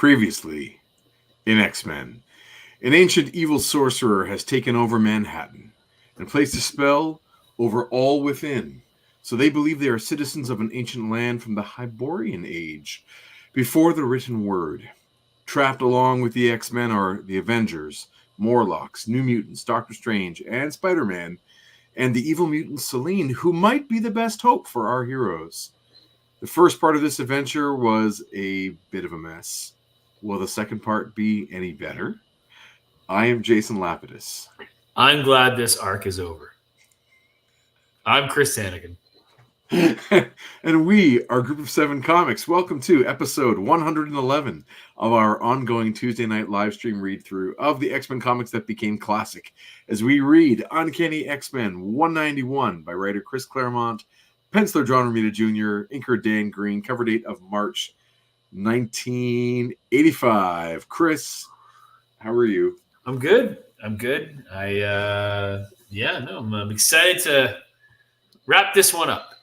Previously in X-Men, an ancient evil sorcerer has taken over Manhattan and placed a spell over all within. So they believe they are citizens of an ancient land from the Hyborian Age, before the written word. Trapped along with the X-Men are the Avengers, Morlocks, New Mutants, Doctor Strange, and Spider-Man, and the evil mutant Selene, who might be the best hope for our heroes. The first part of this adventure was a bit of a mess. Will the second part be any better? I am Jason Lapidus. I'm glad this arc is over. I'm Chris Sanagan. And we are Group of Seven Comics. Welcome to episode 111 of our ongoing Tuesday night live stream read-through of the X-Men comics that became classic, as we read Uncanny X-Men 191 by writer Chris Claremont, penciler John Romita Jr., inker Dan Green, cover date of March 1985. Chris, how are you? I'm good. I'm excited to wrap this one up.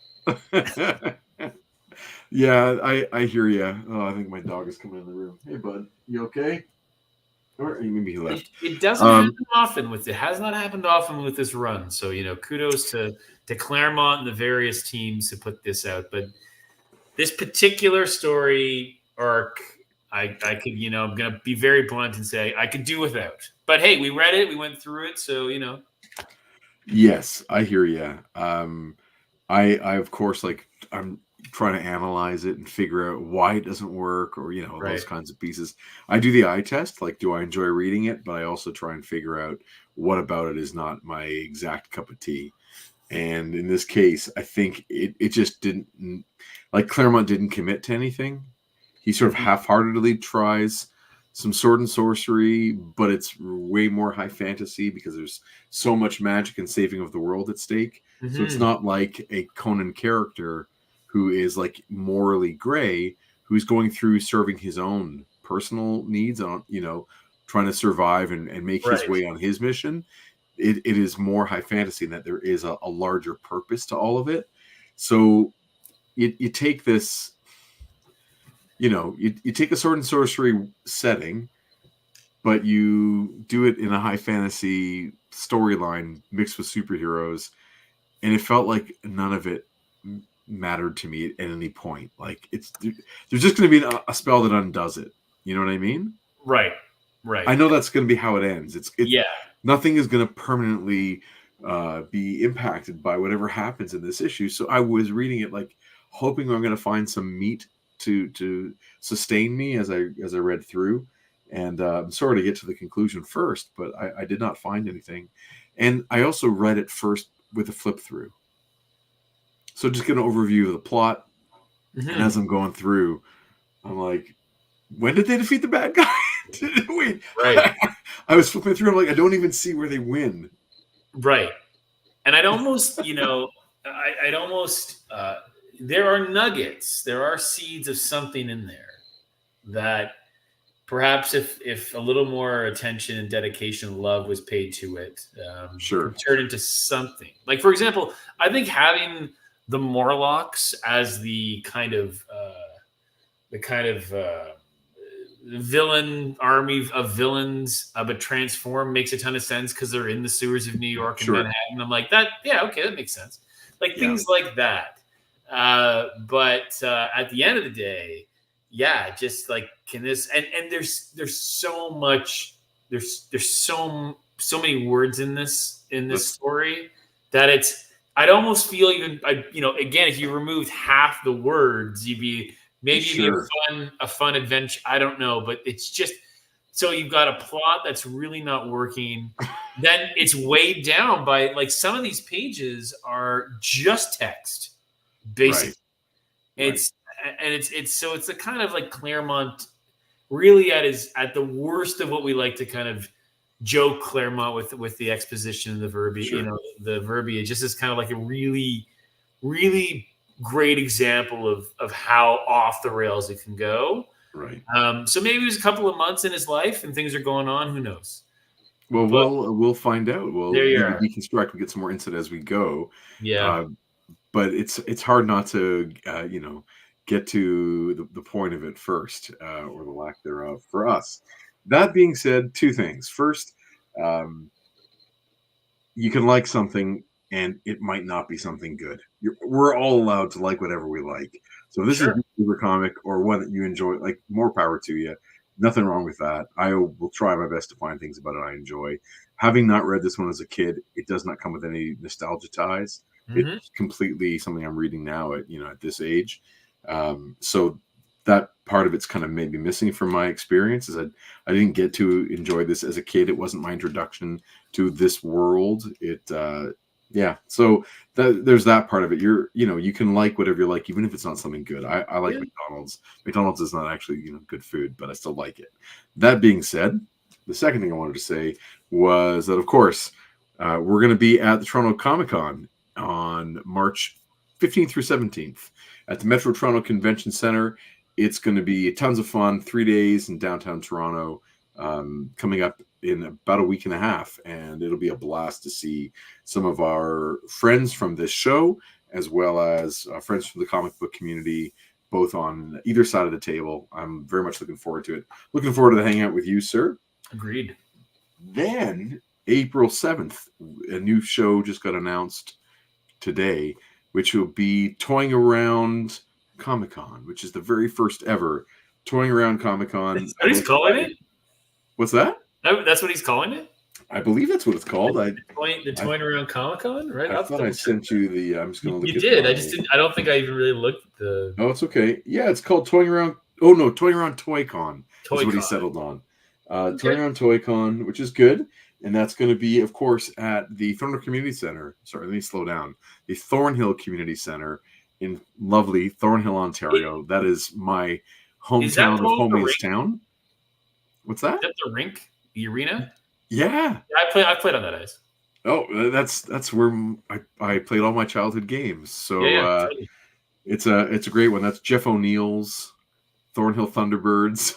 Yeah, I hear you. Oh, I think my dog is coming in the room. Hey, bud, you okay? Or maybe he left. It doesn't happen often with it. Has not happened often with this run. So kudos to Claremont and the various teams who put this out. But this particular story arc, I could I'm gonna be very blunt and say I could do without. But hey, we read it, we went through it, so Yes, I hear you. I of course, I'm trying to analyze it and figure out why it doesn't work, or those kinds of pieces. I do the eye test, do I enjoy reading it? But I also try and figure out what about it is not my exact cup of tea. And in this case, I think it just didn't, Claremont didn't commit to anything. He sort of half-heartedly tries some sword and sorcery, but it's way more high fantasy because there's so much magic and saving of the world at stake. Mm-hmm. So it's not like a Conan character who is morally gray, who's going through serving his own personal needs on, trying to survive and make his way on his mission. It is more high fantasy in that there is a larger purpose to all of it. So you take this, you take a sword and sorcery setting, but you do it in a high fantasy storyline mixed with superheroes, and it felt like none of it mattered to me at any point. There's just going to be a spell that undoes it. You know what I mean? Right. I know that's going to be how it ends. Nothing is going to permanently be impacted by whatever happens in this issue. So I was reading it hoping I'm going to find some meat to sustain me as I read through, and I'm sorry to get to the conclusion first, but I did not find anything. And I also read it first with a flip through, so just get an overview of the plot. Mm-hmm. And as I'm going through, I'm like, when did they defeat the bad guy? Wait, I was flipping through, I'm like, I don't even see where they win. Right. And I'd almost there are nuggets, there are seeds of something in there that perhaps if a little more attention and dedication and love was paid to it, could turn into something. For example, I think having the Morlocks as the kind of villain army of villains, but transform makes a ton of sense because they're in the sewers of New York and Manhattan. I'm like, that makes sense. Things like that. But at the end of the day, can this and there's so much, there's so many words in this story that I'd almost feel again, if you removed half the words, you'd be a fun adventure. I don't know, but it's just, so you've got a plot that's really not working. Then it's weighed down by some of these pages are just text. Basically, it's a kind of Claremont really at the worst of what we like to kind of joke Claremont with the exposition and the verbiage. The verbiage just is kind of a really, really great example of how off the rails it can go. Right. So maybe it was a couple of months in his life and things are going on. Who knows? Well, we'll find out. We'll deconstruct. We get some more insight as we go. Yeah. But it's hard not to get to the point of it first, or the lack thereof for us. That being said, two things. First, you can like something and it might not be something good. We're all allowed to like whatever we like. So if this is your favorite comic or one that you enjoy, like, more power to you. Nothing wrong with that. I will try my best to find things about it I enjoy. Having not read this one as a kid, it does not come with any nostalgia ties. Mm-hmm. It's completely something I'm reading now at this age. So that part of it's kind of maybe missing from my experience, is I didn't get to enjoy this as a kid. It wasn't my introduction to this world. So there's that part of it. You can like whatever you like, even if it's not something good. I like McDonald's. McDonald's is not actually good food, but I still like it. That being said, the second thing I wanted to say was that, of course, we're going to be at the Toronto Comic Con on March 15th through 17th at the Metro Toronto Convention Center. It's going to be tons of fun, 3 days in downtown Toronto, coming up in about a week and a half. And it'll be a blast to see some of our friends from this show, as well as friends from the comic book community, both on either side of the table. I'm very much looking forward to it. Looking forward to hanging out with you, sir. Agreed. Then April 7th, a new show just got announced today, which will be Toying Around Comic-Con, which is the very first ever Toying Around Comic-Con. That's what he's calling it? What's that? That's what he's calling it? I believe that's what it's called. The Toying Around Comic-Con, right? I thought I sent you the. I'm just going to look. You did. I just didn't. I don't think I even really looked at the. Oh, it's okay. Yeah, it's called Toying Around. Oh no, Toying Around Toy-Con is what he settled on. Toying Around Toy-Con, which is good, and that's going to be, of course, at the Thornhill Community Center. Sorry, let me slow down. The Thornhill Community Center in lovely Thornhill, Ontario. That is my hometown of holiest town. What's that? Is that the rink? The arena? Yeah. I played on that ice. Oh, that's where I played all my childhood games. So totally. It's a great one. That's Jeff O'Neill's Thornhill Thunderbirds.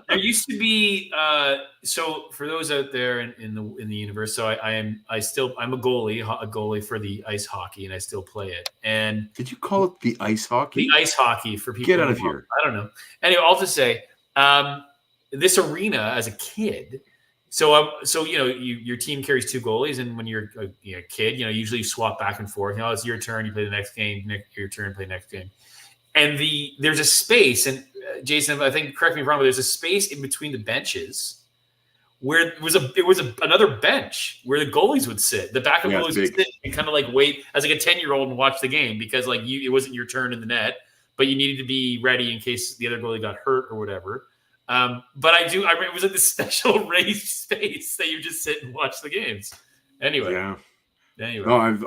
There used to be so for those out there in the universe. So I'm a goalie for the ice hockey, and I still play it. And did you call it the ice hockey? The ice hockey for people. Get out of here! I don't know. Anyway, I'll just say this arena as a kid. So your team carries two goalies, and when you're a kid, usually you swap back and forth. It's your turn, you play the next game. Your turn, play the next game. And there's a space, and Jason, I think, correct me if I'm wrong, but there's a space in between the benches where it was another bench where the goalies would sit. The backup goalies would sit and kind of like wait as like a 10-year-old and watch the game, because it wasn't your turn in the net, but you needed to be ready in case the other goalie got hurt or whatever. But I remember it was in this special raised space that you just sit and watch the games. Anyway. No,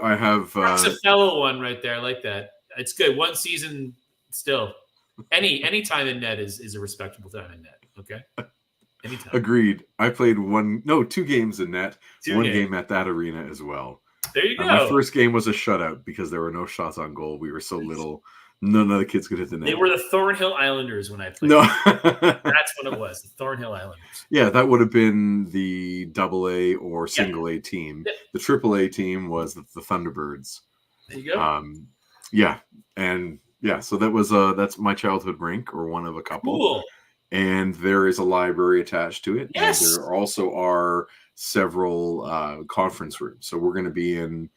I have. That's a fellow one right there. I like that. It's good. One season still. Any time in net is a respectable time in net. Okay. Anytime. Agreed. I played 2 games in net. One game at that arena as well. There you go. My first game was a shutout because there were no shots on goal. We were so little. None of the kids could hit the net. They were the Thornhill Islanders when I played. No. That's what it was. The Thornhill Islanders. Yeah, that would have been the AA or single A team. Yeah. The AAA team was the Thunderbirds. There you go. So that was that's my childhood rink, or one of a couple. Cool. And there is a library attached to it. Yes. And there also are several conference rooms. So we're going to be in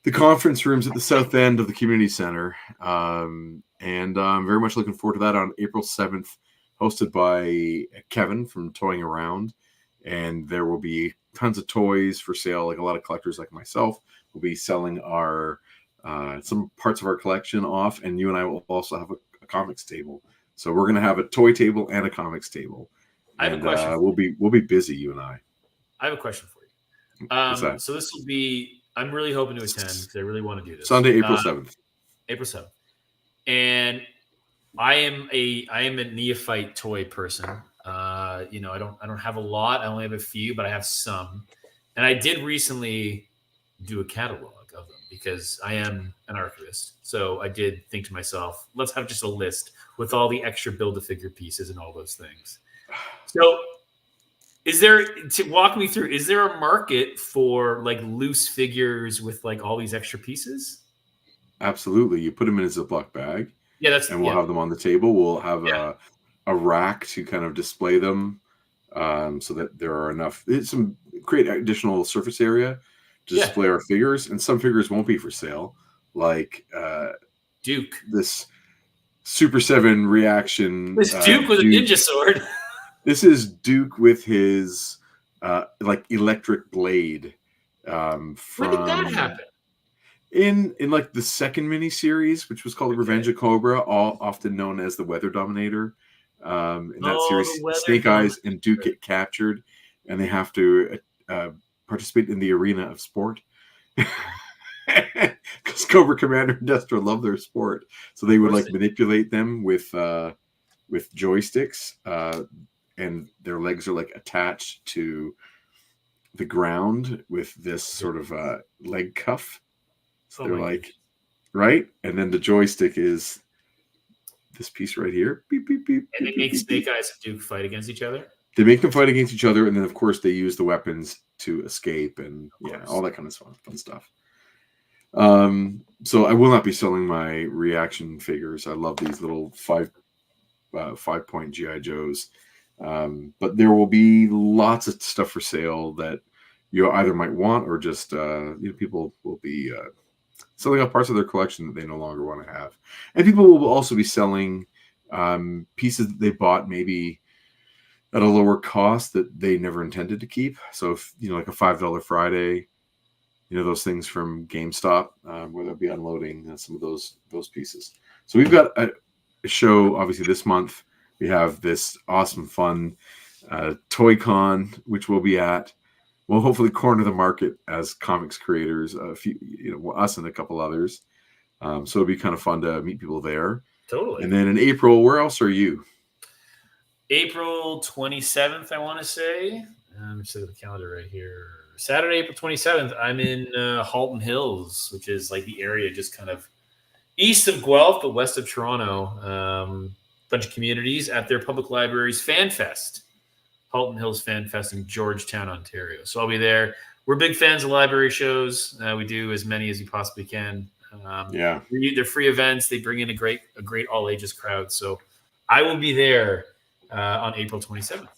the conference rooms at the south end of the community center. And I'm very much looking forward to that on April 7th, hosted by Kevin from Toying Around. And there will be tons of toys for sale. Like a lot of collectors like myself will be selling our some parts of our collection off. And you and I will also have a comics table. So we're going to have a toy table and a comics table. I have a question. We'll be busy, you and I. I have a question for you. So this will be, I'm really hoping to attend because I really want to do this. Sunday, April 7th. April 7th. And I am a neophyte toy person. I don't have a lot. I only have a few, but I have some. And I did recently do a catalog of them because I am an archivist. So I did think to myself, let's have just a list with all the extra Build-A-Figure pieces and all those things. So walk me through, is there a market for like loose figures with like all these extra pieces? Absolutely. You put them in a Ziploc bag. Yeah, that's and we'll have them on the table. We'll have Yeah. a rack to kind of display them, so that there are enough. Some create additional surface area to Yeah. display our figures, and some figures won't be for sale, like Duke. this Super 7 reaction. This Duke with a ninja sword. This is Duke with his like electric blade. When did that happen? In like the second miniseries, which was called Revenge of Cobra, all often known as the Weather Dominator. In that series, Snake Eyes and Duke get captured, and they have to participate in the arena of sport. Because Cobra Commander and Destro love their sport, so they would like manipulate them with joysticks, and their legs are like attached to the ground with this sort of leg cuff. So they're like, right, and then the joystick is this piece right here. Beep, beep, beep, and they make Snake Eyes and Duke fight against each other. They make them fight against each other, and then of course they use the weapons to escape, and all that kind of fun stuff. So I will not be selling my reaction figures. I love these little 5-point GI Joes, but there will be lots of stuff for sale that you either might want, or just people will be selling off parts of their collection that they no longer want to have, and people will also be selling pieces that they bought maybe at a lower cost that they never intended to keep. So if like a $5 Friday, those things from GameStop, where they'll be unloading some of those pieces. So we've got a show, obviously, this month. We have this awesome, fun Toy Con, which we'll be at. We'll hopefully corner the market as comics creators, a few, us and a couple others. So it'll be kind of fun to meet people there. Totally. And then in April, where else are you? April 27th, I want to say. Let me see the calendar right here. Saturday, April 27th, I'm in Halton Hills, which is like the area just kind of east of Guelph, but west of Toronto. Bunch of communities at their public library's Fan Fest. Halton Hills Fan Fest in Georgetown, Ontario. So I'll be there. We're big fans of library shows. We do as many as you possibly can. They're free events. They bring in a great all ages crowd. So I will be there on April 27th.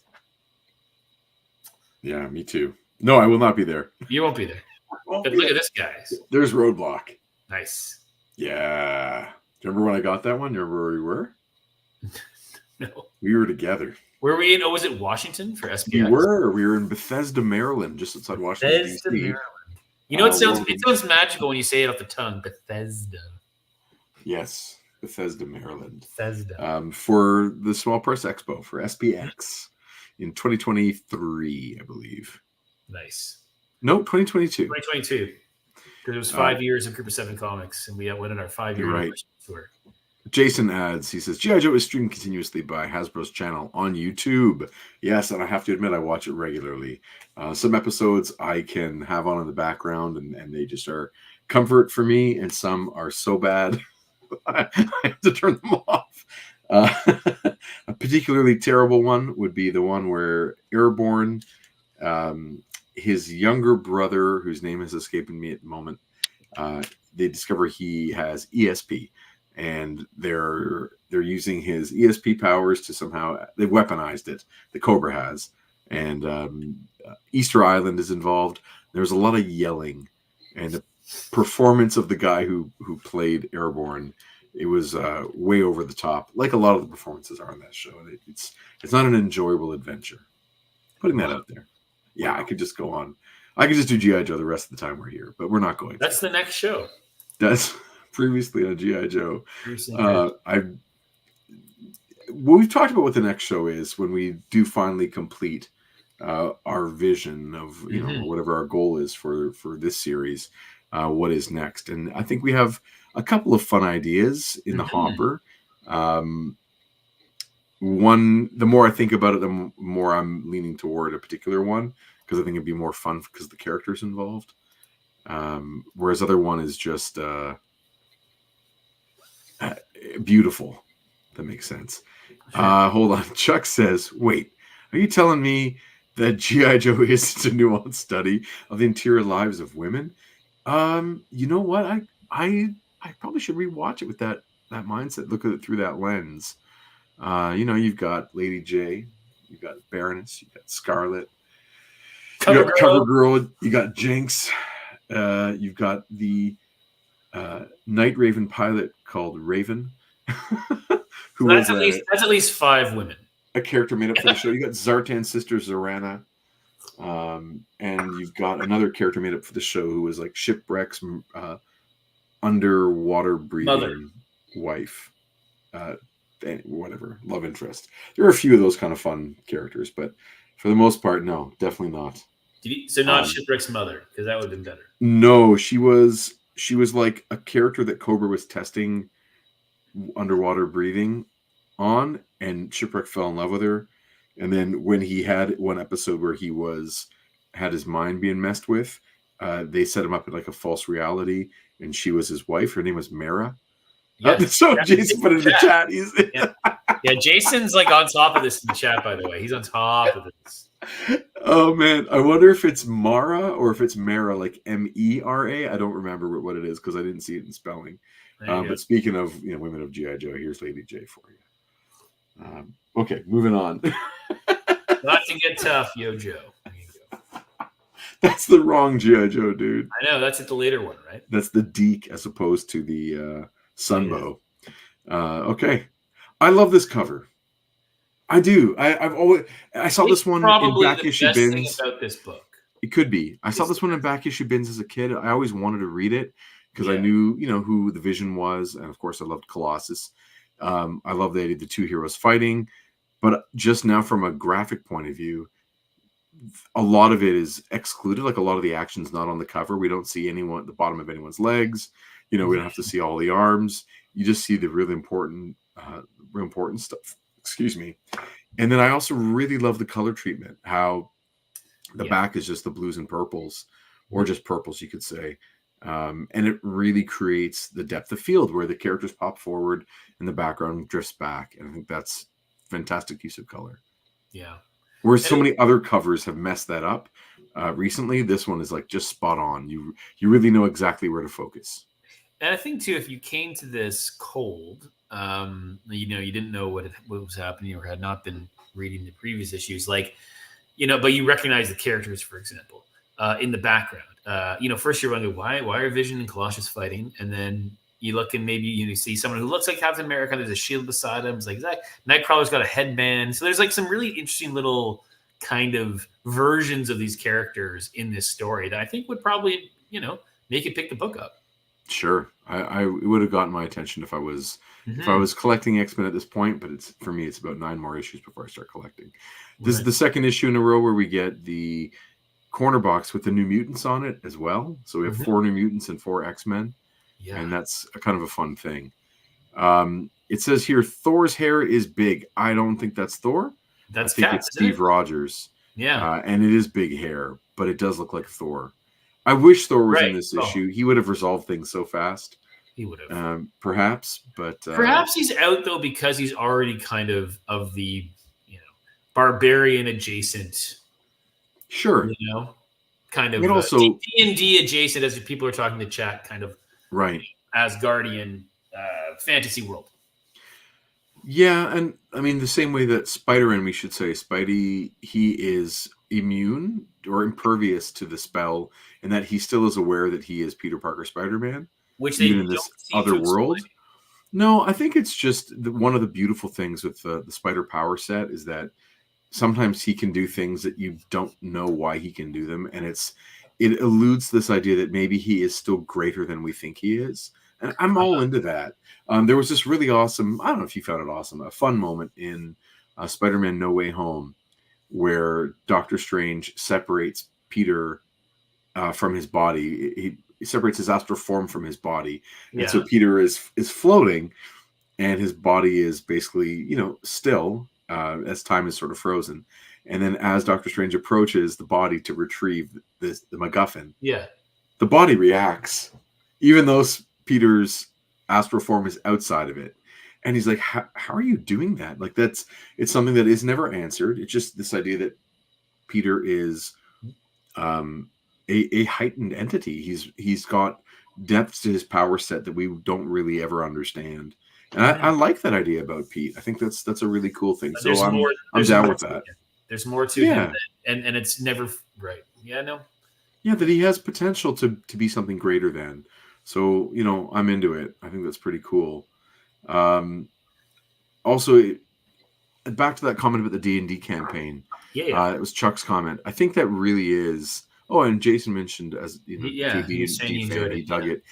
Yeah, me too. No, I will not be there. You won't be there. But look at this guy. There's Roadblock. Nice. Yeah. Do you remember when I got that one? Do you remember where we were? No. We were together. Where were we in? Oh, was it Washington for SPX? We were in Bethesda, Maryland, just outside Washington, D.C. Maryland. You know, it sounds magical when you say it off the tongue. Bethesda. Yes, Bethesda, Maryland. Bethesda. For the Small Press Expo for SPX in 2023, I believe. Nice. No, 2022. 2022. Because it was 5 years of Group of 7 comics, and we went on our 5-year tour. Jason adds, he says, G.I. Joe is streamed continuously by Hasbro's channel on YouTube. Yes, and I have to admit, I watch it regularly. Some episodes I can have on in the background, and they just are comfort for me, and some are so bad, I have to turn them off. A particularly terrible one would be the one where Airborne, his younger brother, whose name is escaping me at the moment, they discover he has ESP. And they're using his ESP powers to somehow, they've weaponized it. The Cobra has, and Easter Island is involved. There's a lot of yelling, and the performance of the guy who played Airborne, it was way over the top, like a lot of the performances are on that show. It's not an enjoyable adventure. Putting that out there. Yeah, I could just go on. I could just do G.I. Joe the rest of the time we're here, but we're not going to. That's the next show. That's previously on G.I. Joe. What we've talked about what the next show is when we do finally complete our vision of whatever our goal is for this series, what is next. And I think we have a couple of fun ideas in the hopper. One, the more I think about it, the more I'm leaning toward a particular one, because I think it'd be more fun because the characters involved. Whereas other one is just beautiful. That makes sense. Hold on. Chuck says, wait, are you telling me that G.I. Joe isn't a nuanced study of the interior lives of women? You know what? I probably should rewatch it with that mindset, look at it through that lens. You've got Lady J, you've got Baroness, you've got Scarlet, you got Cover Girl, you got Jinx, you've got the Night Raven pilot called Raven, who that's at least 5 women. A character made up for the show. You got Zartan's sister Zorana, and you've got another character made up for the show who was like Shipwreck's underwater breathing wife, whatever, love interest. There are a few of those kind of fun characters, but for the most part, no, definitely not. So not Shipwreck's mother, because that would have been better. No, she was like a character that Cobra was testing underwater breathing on, and Shipwreck fell in love with her. And then when he had one episode where he had his mind being messed with, they set him up in like a false reality, and she was his wife. Her name was Mara. Yes. So Jason put it in the chat. He's yeah, Jason's like on top of this in the chat, by the way. He's on top of this. Oh man, I wonder if it's Mara or if it's Mara, like Mera. I don't remember what it is because I didn't see it in spelling. But speaking of women of G.I. Joe, here's Lady J for you. Okay, moving on. Not to get tough, Yo Joe. That's the wrong G.I. Joe, dude. I know, that's at the later one, right? That's the Deke as opposed to the Sunbow. Okay. I love this cover. I do. I saw this one in back issue bins. About this book. It could be. I saw this one in back issue bins as a kid. I always wanted to read it because I knew, who the Vision was, and of course I loved Colossus. I love that the two heroes fighting, but just now from a graphic point of view, a lot of it is excluded. Like a lot of the action's not on the cover. We don't see anyone at the bottom of anyone's legs. We don't have to see all the arms. You just see the really important stuff. Excuse me. And then I also really love the color treatment, how the back is just the blues and purples, or just purples, you could say. And it really creates the depth of field where the characters pop forward and the background drifts back. And I think that's fantastic use of color. Yeah. Whereas so many other covers have messed that up recently, this one is like just spot on. You really know exactly where to focus. And I think too, if you came to this cold, you didn't know what was happening or had not been reading the previous issues, but you recognize the characters, for example, in the background. First you're wondering why are Vision and Colossus fighting, and then you look and maybe you see someone who looks like Captain America. There's a shield beside him. It's like that. Nightcrawler's got a headband. So there's like some really interesting little kind of versions of these characters in this story that I think would probably make you pick the book up. Sure, I would have gotten my attention if I was collecting X-Men at this point, but for me it's about 9 more issues before I start collecting. This is the second issue in a row where we get the corner box with the New Mutants on it as well. So we have 4 New Mutants and 4 X-Men, and that's kind of a fun thing. It says here Thor's hair is big. I don't think that's Thor. I think it's Steve Rogers. Yeah, and it is big hair, but it does look like Thor. I wish Thor was in this issue. He would have resolved things so fast. He would have. Perhaps, but... perhaps he's out, though, because he's already kind of the, barbarian adjacent. Sure. Kind of also D&D adjacent, as people are talking in the chat, kind of Asgardian fantasy world. Yeah, and I mean, the same way that Spider-Man, we should say, Spidey, he is immune or impervious to the spell, and that he still is aware that he is Peter Parker Spider-Man, which they even in this other world. No, I think it's just one of the beautiful things with the Spider Power set is that sometimes he can do things that you don't know why he can do them, and it eludes this idea that maybe he is still greater than we think he is. And I'm all into that. There was this really awesome, I don't know if you found it awesome, a fun moment in Spider-Man No Way Home where Doctor Strange separates Peter from his body. He separates his astral form from his body. And so Peter is floating, and his body is basically, still as time is sort of frozen. And then as Doctor Strange approaches the body to retrieve the MacGuffin, the body reacts, even though Peter's astral form is outside of it. And he's like, how are you doing that? Like, it's something that is never answered. It's just this idea that Peter is a heightened entity. He's got depths to his power set that we don't really ever understand. And I like that idea about Pete. I think that's a really cool thing. So There's more. I'm down with that. There's more to him, and it's never right. Yeah, no. Yeah, that he has potential to be something greater than. So, I'm into it. I think that's pretty cool. Also, back to that comment about the D&D campaign. Yeah. It was Chuck's comment. I think that really is. Oh, and Jason mentioned as D&D fan, he dug it.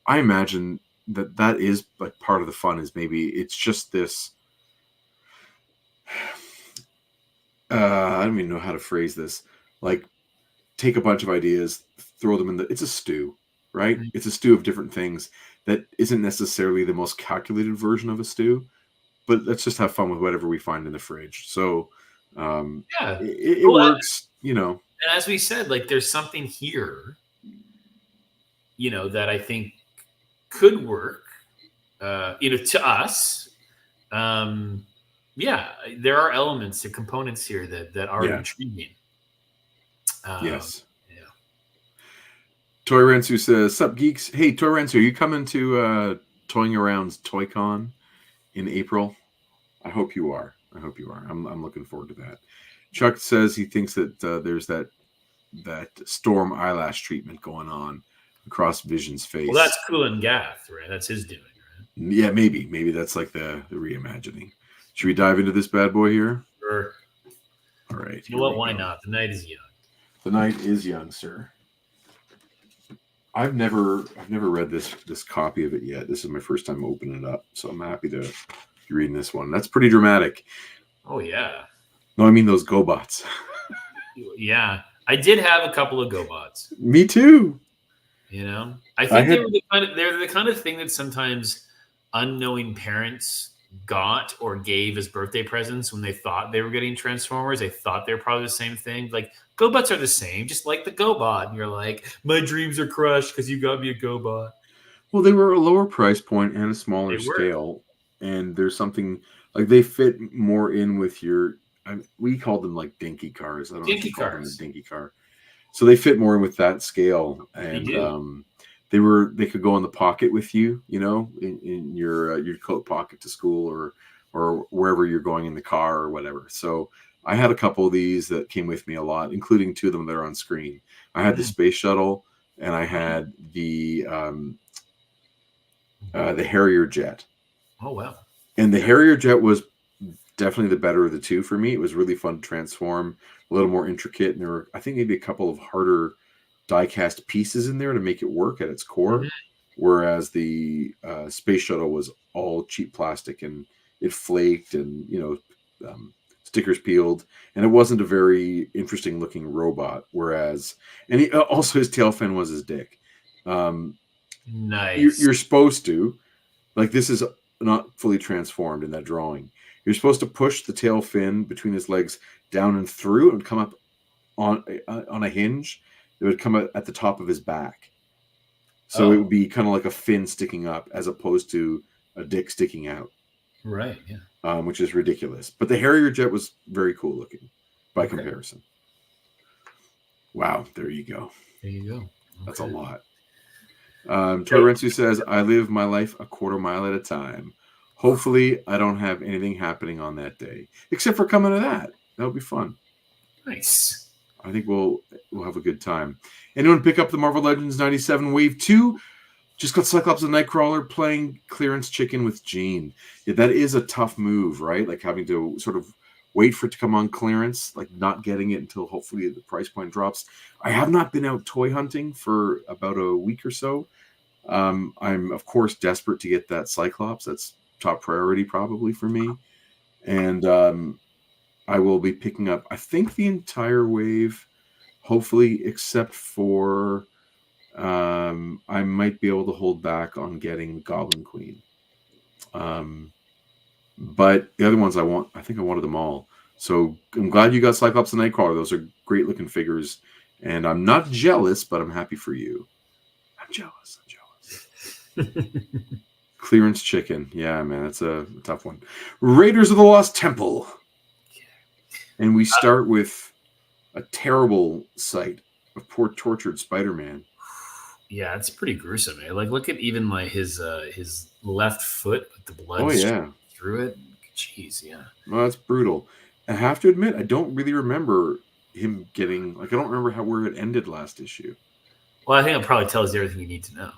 I imagine that is like part of the fun is maybe it's just this. I don't even know how to phrase this. Like, take a bunch of ideas, throw them it's a stew, right? Mm-hmm. It's a stew of different things that isn't necessarily the most calculated version of a stew, but let's just have fun with whatever we find in the fridge. So, it works, And as we said, like there's something here, that I think could work, to us. There are elements and components here that are intriguing. Yes. Yeah. Toy Rensu says, "Sup geeks? Hey, Toy Rensu, are you coming to Toying Around's ToyCon in April? I hope you are. I'm looking forward to that." Chuck says he thinks that there's that storm eyelash treatment going on across Vision's face. Well, that's Kulan Gath, right? That's his doing, right? Yeah, maybe that's like the reimagining. Should we dive into this bad boy here? Sure. All right. You know what? Why not? The night is young. The night is young, sir. I've never read this copy of it yet. This is my first time opening it up, so I'm happy to be reading this one. That's pretty dramatic. Oh yeah. No, I mean those GoBots. Yeah, I did have a couple of GoBots. Me too. I think they're the kind of thing that sometimes unknowing parents got or gave as birthday presents when they thought they were getting Transformers. They thought they were probably the same thing. Like GoBots are the same, just like the GoBot. And you're like, my dreams are crushed because you got me a GoBot. Well, they were a lower price point and a smaller scale. And there's something like they fit more in with your. We called them like dinky cars. I don't know if you call them a dinky car. So they fit more in with that scale, and they could go in the pocket with you, in your coat pocket to school or wherever you're going in the car or whatever. So I had a couple of these that came with me a lot, including two of them that are on screen. I had the space shuttle, and I had the Harrier jet. Oh wow! And the Harrier jet was definitely the better of the two for me. It was really fun to transform, a little more intricate, and there were, I think, maybe a couple of harder die-cast pieces in there to make it work at its core, whereas the space shuttle was all cheap plastic, and it flaked, and stickers peeled, and it wasn't a very interesting looking robot. Whereas, and also his tail fin was his dick. Nice. You're supposed to, like, this is not fully transformed in that drawing. You're supposed to push the tail fin between his legs down and through, and come up on a hinge. It would come at the top of his back. So it would be kind of like a fin sticking up as opposed to a dick sticking out. Right, yeah. Which is ridiculous. But the Harrier jet was very cool looking by comparison. Wow, there you go. There you go. Okay. That's a lot. Torensu says, I live my life a quarter mile at a time. Hopefully, I don't have anything happening on that day, except for coming to that. That'll be fun. Nice. I think we'll have a good time. Anyone pick up the Marvel Legends 97 Wave 2? Just got Cyclops and Nightcrawler playing clearance chicken with Jean. Yeah, that is a tough move, right? Like having to sort of wait for it to come on clearance, like not getting it until hopefully the price point drops. I have not been out toy hunting for about a week or so. I'm, of course, desperate to get that Cyclops. That's top priority probably for me. And I will be picking up, I think, the entire wave, hopefully, except for I might be able to hold back on getting Goblin Queen. But the other ones I think I wanted them all. So I'm glad you got Cyclops and Nightcrawler. Those are great looking figures. And I'm not jealous, but I'm happy for you. I'm jealous. Clearance chicken. Yeah, man, that's a tough one. Raiders of the Lost Temple. And we start with a terrible sight of poor tortured Spider-Man. Yeah, it's pretty gruesome. Eh? Like, look at even like his left foot with the blood through it. Jeez, yeah. Well, that's brutal. I have to admit, I don't really remember him getting like I don't remember where it ended last issue. Well, I think it probably tells you everything you need to know.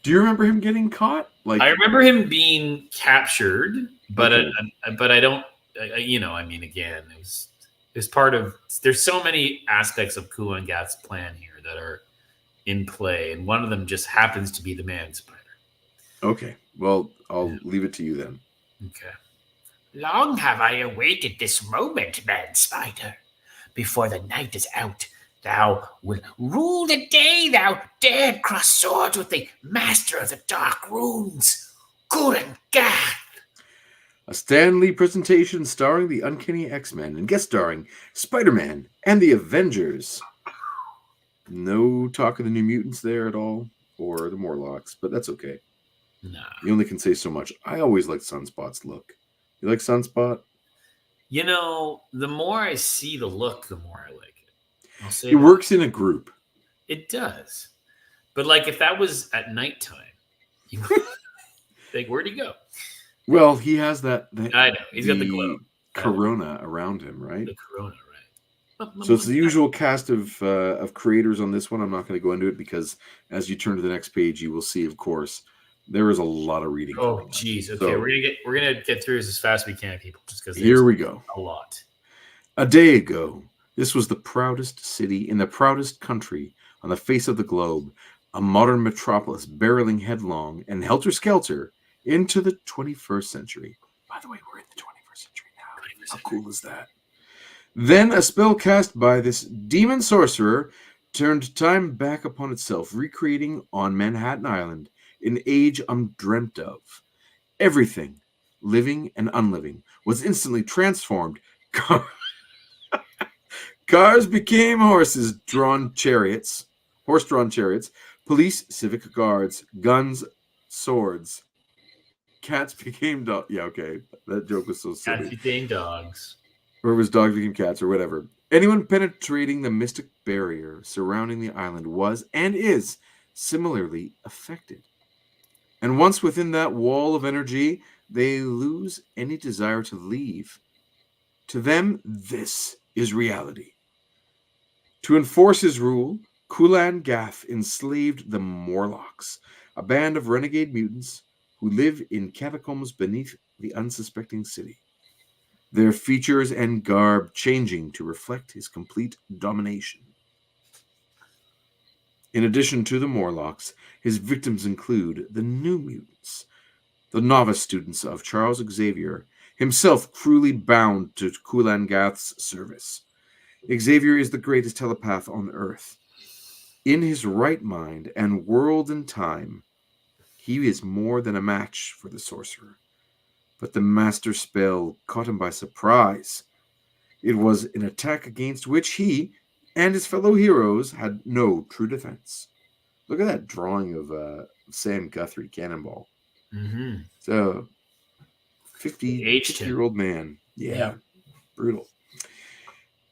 Do you remember him getting caught? Like I remember him being captured, but I don't. You know, I mean, again, it's part of. There's so many aspects of Kulan Gath's plan here that are in play, and one of them just happens to be the man spider. Okay, well, I'll leave it to you then. Okay. Long have I awaited this moment, man spider. Before the night is out, thou wilt rule the day, thou dared cross swords with the master of the dark runes, Kulan Gath. A Stan Lee presentation starring the Uncanny X-Men and guest starring Spider-Man and the Avengers. No talk of the New Mutants there at all, or the Morlocks, but that's okay. No. You only can say so much. I always liked Sunspot's look. You like Sunspot? You know, the more I see the look, the more I like it. I'll say it works in a group. It does. But like if that was at nighttime, like where'd he go? Well, he has that I know. He's got the glow. Corona around him, right? The corona, right. So it's the usual cast of creators on this one. I'm not going to go into it because as you turn to the next page, you will see, of course, there is a lot of reading. Oh, geez. Okay, so, we're gonna get through this as fast as we can, people. Just because here we go. A lot. A day ago, this was the proudest city in the proudest country on the face of the globe, a modern metropolis barreling headlong and helter-skelter into the 21st century. By the way, we're in the 21st century now. How cool is that? Then a spell cast by this demon sorcerer turned time back upon itself, recreating on Manhattan Island an age undreamt of. Everything, living and unliving, was instantly transformed. Cars became horse-drawn chariots, police, civic guards, guns, swords. Cats became dogs. Yeah, okay. That joke was so silly. Cats became dogs. Or it was dogs became cats or whatever. Anyone penetrating the mystic barrier surrounding the island was and is similarly affected. And once within that wall of energy, they lose any desire to leave. To them, this is reality. To enforce his rule, Kulan Gath enslaved the Morlocks, a band of renegade mutants who live in catacombs beneath the unsuspecting city, their features and garb changing to reflect his complete domination. In addition to the Morlocks, his victims include the New Mutants, the novice students of Charles Xavier, himself cruelly bound to Kulan Gath's service. Xavier is the greatest telepath on Earth. In his right mind and world and time, he is more than a match for the sorcerer. But the master spell caught him by surprise. It was an attack against which he and his fellow heroes had no true defense. Look at that drawing of Sam Guthrie Cannonball. Mm-hmm. So, 50-year-old man. Yeah, brutal.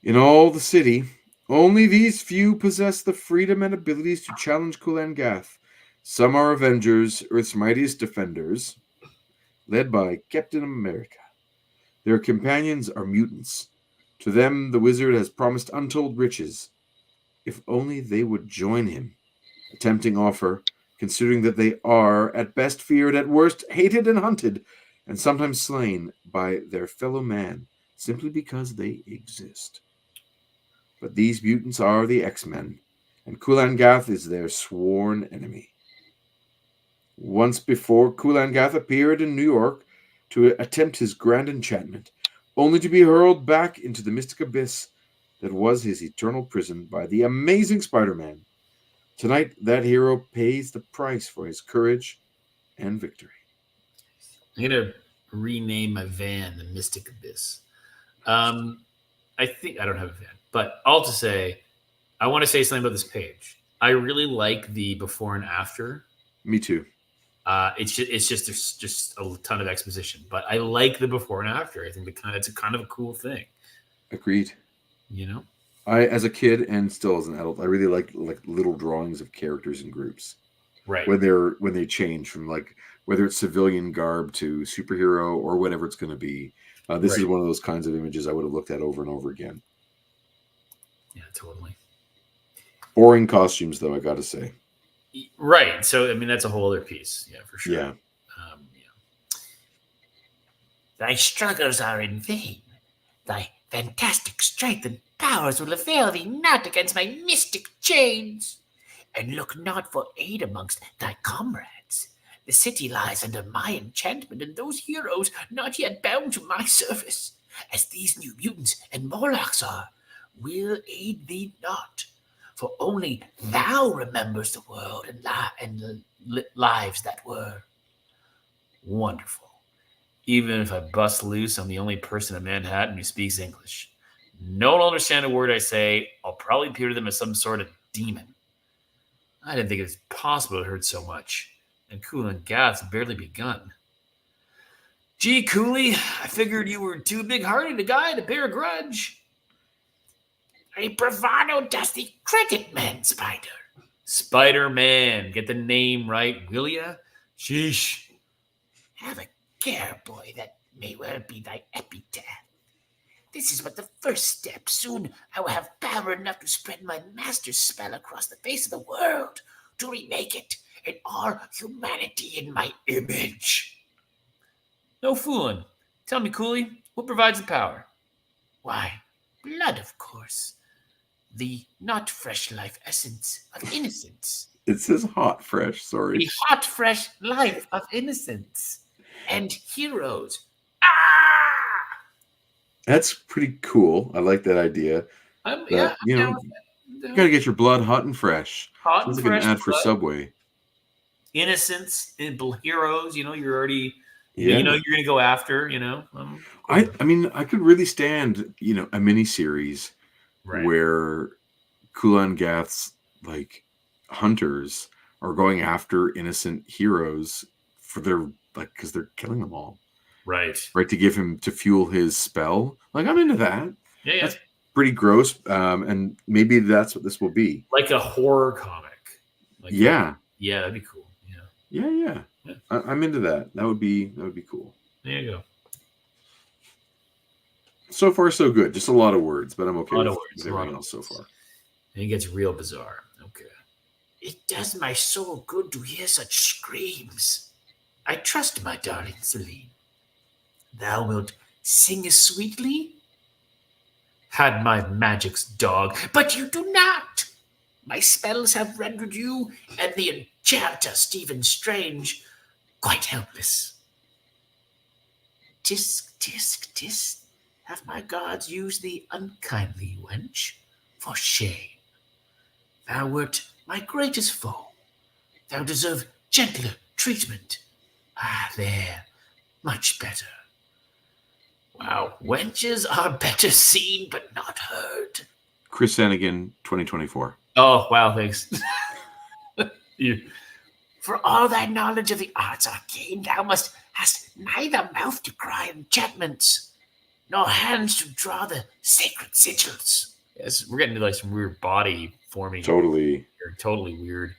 In all the city, only these few possess the freedom and abilities to challenge Kulan Gath. Some are Avengers, Earth's mightiest defenders, led by Captain America. Their companions are mutants. To them, the wizard has promised untold riches. If only they would join him. A tempting offer, considering that they are, at best feared, at worst hated and hunted, and sometimes slain by their fellow man, simply because they exist. But these mutants are the X-Men, and Kulan Gath is their sworn enemy. Once before, Kulan Gath appeared in New York to attempt his grand enchantment, only to be hurled back into the mystic abyss that was his eternal prison by the amazing Spider-Man. Tonight, that hero pays the price for his courage and victory. I'm going to rename my van the Mystic Abyss. I think I don't have a van, but all to say, I want to say something about this page. I really like the before and after. Me too. It's just a ton of exposition, but I like the before and after. I think it's a kind of a cool thing. Agreed. You know, as a kid and still as an adult, I really like little drawings of characters and groups. Right. When they change from like whether it's civilian garb to superhero or whatever it's going to be. This is one of those kinds of images I would have looked at over and over again. Yeah, totally. Boring costumes, though, I got to say. Right. So, I mean, that's a whole other piece. Yeah, for sure. Yeah. Thy struggles are in vain. Thy fantastic strength and powers will avail thee not against my mystic chains. And look not for aid amongst thy comrades. The city lies under my enchantment, and those heroes not yet bound to my service, as these new mutants and Morlocks are, will aid thee not. For only thou remembers the world and the lives that were. Wonderful. Even if I bust loose, I'm the only person in Manhattan who speaks English. No one will understand a word I say. I'll probably appear to them as some sort of demon. I didn't think it was possible it hurt so much. And Cool Gath's barely begun. Gee, Cooley, I figured you were too big-hearted a guy to bear a grudge. A bravado does thee credit, man, Spider. Spider-Man. Get the name right, will ya? Sheesh. Have a care, boy, that may well be thy epitaph. This is but the first step. Soon I will have power enough to spread my master's spell across the face of the world, to remake it in all humanity in my image. No fooling. Tell me, Cooley, what provides the power? Why, blood, of course. The not fresh life essence of innocence. It says hot fresh, sorry. The hot fresh life of innocence. And heroes. That's pretty cool. I like that idea. You gotta get your blood hot and fresh. Hot Sounds and like fresh an ad for blood. Subway. Innocence and heroes. You're already. Yeah. You're gonna go after. I mean, I could really stand a mini series where Kulan Gath's like hunters are going after innocent heroes for their because they're killing them all. Right. To fuel his spell. Like, I'm into that. Yeah. That's pretty gross. And maybe that's what this will be. Like a horror comic. Yeah, that'd be cool. Yeah. I'm into that. That would be cool. There you go. So far, so good. Just a lot of words, but I'm okay with everything else so far. And it gets real bizarre. Okay. It does my soul good to hear such screams. I trust my darling Celine. Thou wilt sing as sweetly? Had my magic's dog, but you do not. My spells have rendered you and the enchanter Stephen Strange quite helpless. Tisk, tisk, tisk. Have my gods used thee unkindly, wench? For shame. Thou wert my greatest foe. Thou deserve gentler treatment. Ah, there. Much better. Wow. Wenches are better seen but not heard. Chris Sanagan, 2024. Oh, wow. Thanks. For all thy knowledge of the arts arcane, thou hast neither mouth to cry enchantments, nor hands to draw the sacred sigils. Yes, we're getting to like some weird body forming. Totally weird.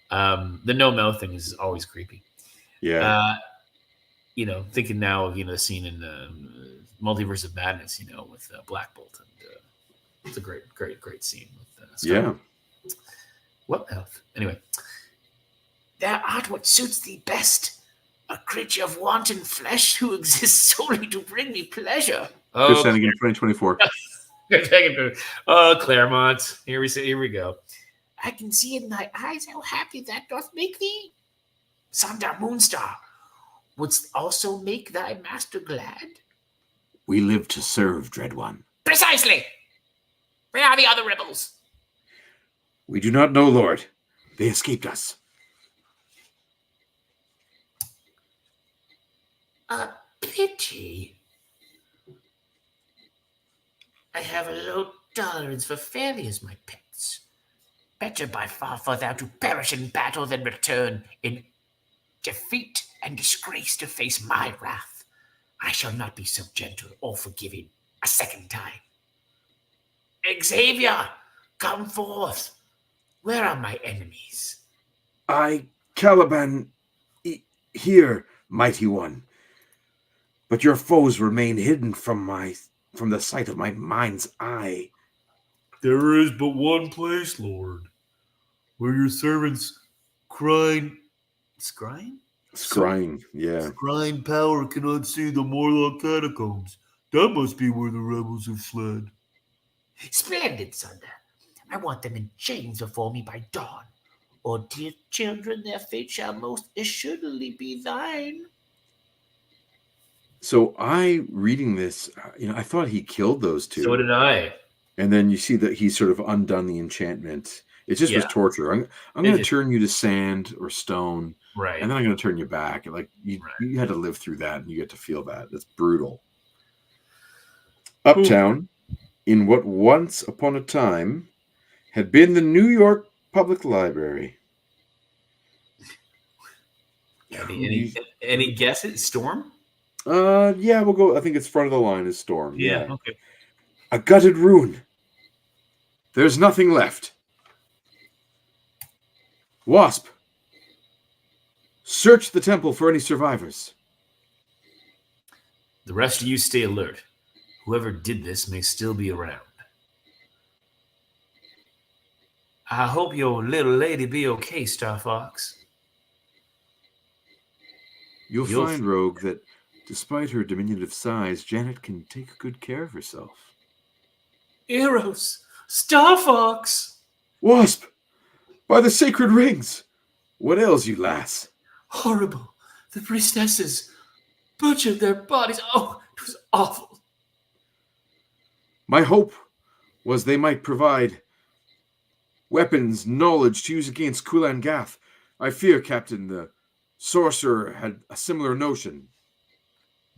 The no mouth thing is always creepy. Yeah. Thinking now of the scene in Multiverse of Madness, with Black Bolt, and it's a great scene with Scott. Yeah. What mouth? Anyway, thou art what suits thee best, a creature of wanton flesh who exists solely to bring me pleasure. Chris Sanagan, 2024. Oh, Claremont. Here we go. I can see in thy eyes how happy that doth make thee. Sundar Moonstar, wouldst also make thy master glad? We live to serve, Dread One. Precisely. Where are the other rebels? We do not know, Lord. They escaped us. A pity. I have a low tolerance for failures, my pets. Better by far for thou to perish in battle than return in defeat and disgrace to face my wrath. I shall not be so gentle or forgiving a second time. Xavier, come forth. Where are my enemies? Caliban, here, mighty one. But your foes remain hidden from the sight of my mind's eye. There is but one place, Lord, where your servants scrying, Yeah. scrying power cannot see the Morlock catacombs. That must be where the rebels have fled. Splendid, Sunder. I want them in chains before me by dawn. Or, dear children, their fate shall most assuredly be thine. So reading this, I thought he killed those two. So did I. And then you see that he's sort of undone the enchantment. It just was torture. I'm going to turn you to sand or stone, Right. and then I'm going to turn you back. Like you had to live through that, and you get to feel that. It's brutal. Uptown, in what once upon a time had been the New York Public Library. Any guesses? Storm? Yeah, we'll go. I think it's front of the line is Storm. Yeah. Okay. A gutted ruin. There's nothing left. Wasp. Search the temple for any survivors. The rest of you stay alert. Whoever did this may still be around. I hope your little lady be okay, Star Fox. You'll find, Rogue, that despite her diminutive size, Janet can take good care of herself. Eros! Star Fox! Wasp! By the sacred rings! What ails you, lass? Horrible. The priestesses butchered their bodies. Oh, it was awful. My hope was they might provide weapons, knowledge to use against Kulan Gath. I fear, Captain, the sorcerer had a similar notion.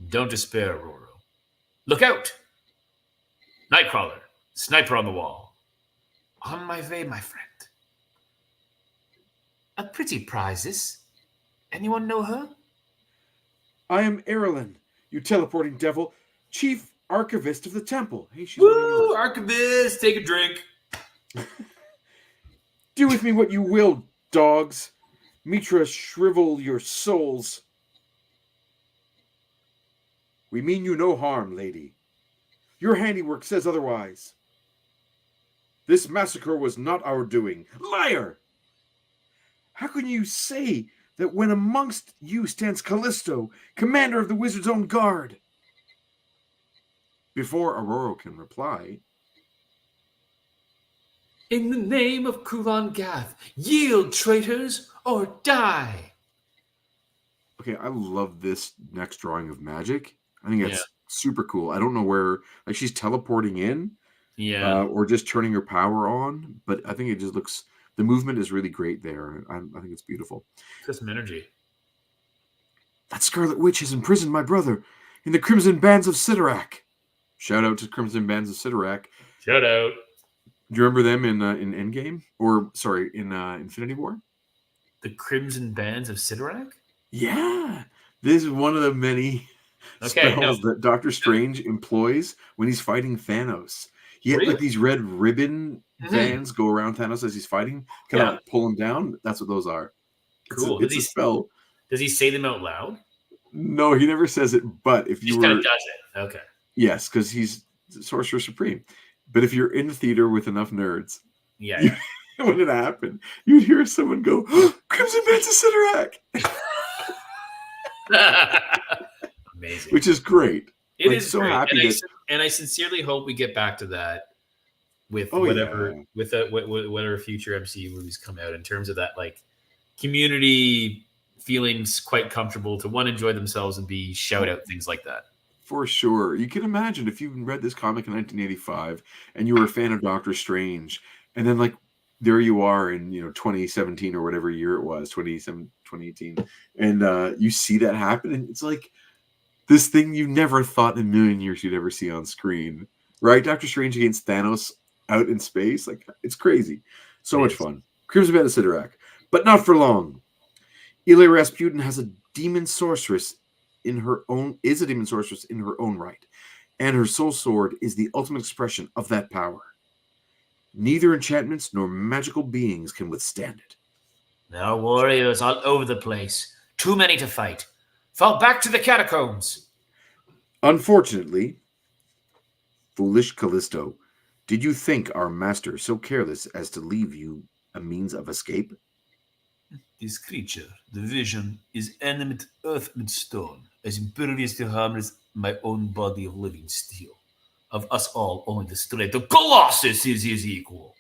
Don't despair, Roro. Look out! Nightcrawler, sniper on the wall. On my way, my friend. A pretty prize, this. Anyone know her? I am Erilyn, you teleporting devil, chief archivist of the temple. Hey, she's Woo! Archivist, take a drink. Do with me what you will, dogs. Mitra, shrivel your souls. We mean you no harm, lady. Your handiwork says otherwise. This massacre was not our doing. Liar! How can you say that when amongst you stands Callisto, commander of the wizard's own guard? Before Aurora can reply, In the name of Kulan Gath, yield, traitors, or die. okay, I love this next drawing of magic. I think that's super cool. I don't know where, like, she's teleporting in, or just turning her power on, but I think it just looks, the movement is really great there. I think it's beautiful. Just some energy. That Scarlet Witch has imprisoned my brother in the Crimson Bands of Sidorak. Shout out to Crimson Bands of Sidorak. Shout out. Do you remember them in Endgame? Or, sorry, in Infinity War? The Crimson Bands of Sidorak? Yeah. This is one of the many spells that Doctor Strange employs when he's fighting Thanos. He had like these red ribbon bands go around Thanos as he's fighting, kind of pull him down. That's what those are. Cool. It's a spell. Does he say them out loud? No, he never says it, but if you kind of does it. Okay. Yes, because he's Sorcerer Supreme. But if you're in the theater with enough nerds, when it happened, you'd hear someone go, Crimson Bands of Sidorak! Amazing. Which is great. It is so great. happy and I sincerely hope we get back to that with whatever future MCU movies come out in terms of that, like, community feelings quite comfortable to one, enjoy themselves, and B, shout out things like that. For sure. You can imagine if you read this comic in 1985 and you were a fan of Doctor Strange, and then, like, there you are in 2017 or whatever year it was, 2018, and you see that happen, and it's like this thing you never thought in a million years you'd ever see on screen, right? Doctor Strange against Thanos out in space, like, it's crazy. So much fun. Crimson Band of Sidorak, but not for long. Ilya Rasputin has a demon sorceress in her own right, and her soul sword is the ultimate expression of that power. Neither enchantments nor magical beings can withstand it. There are warriors all over the place. Too many to fight. Fall back to the catacombs. Unfortunately, foolish Callisto, did you think our master so careless as to leave you a means of escape? This creature, the vision, is animate earth and stone, as impervious to harm as my own body of living steel. Of us all, only the strength of Colossus is his equal.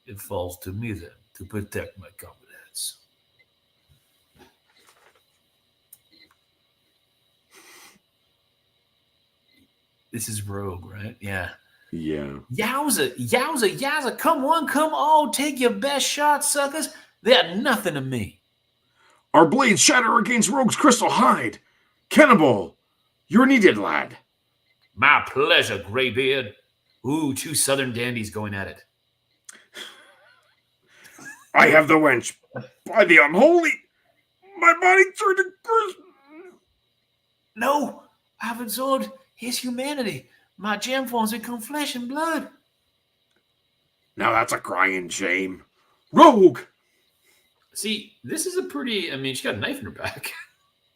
It falls to me, then, to protect my comrades. This is Rogue, right? Yeah. Yeah. Yowza. Come on. Take your best shot, suckers. They're nothing to me. Our blades shatter against Rogue's crystal hide. Cannibal, you're needed, lad. My pleasure, Greybeard. Ooh, two southern dandies going at it. I have the wench. By the unholy, my body turned to curse. No, I have absorbed his humanity. My gem forms become flesh and blood. Now that's a crying shame. Rogue! See, this is a pretty, I mean, she's got a knife in her back.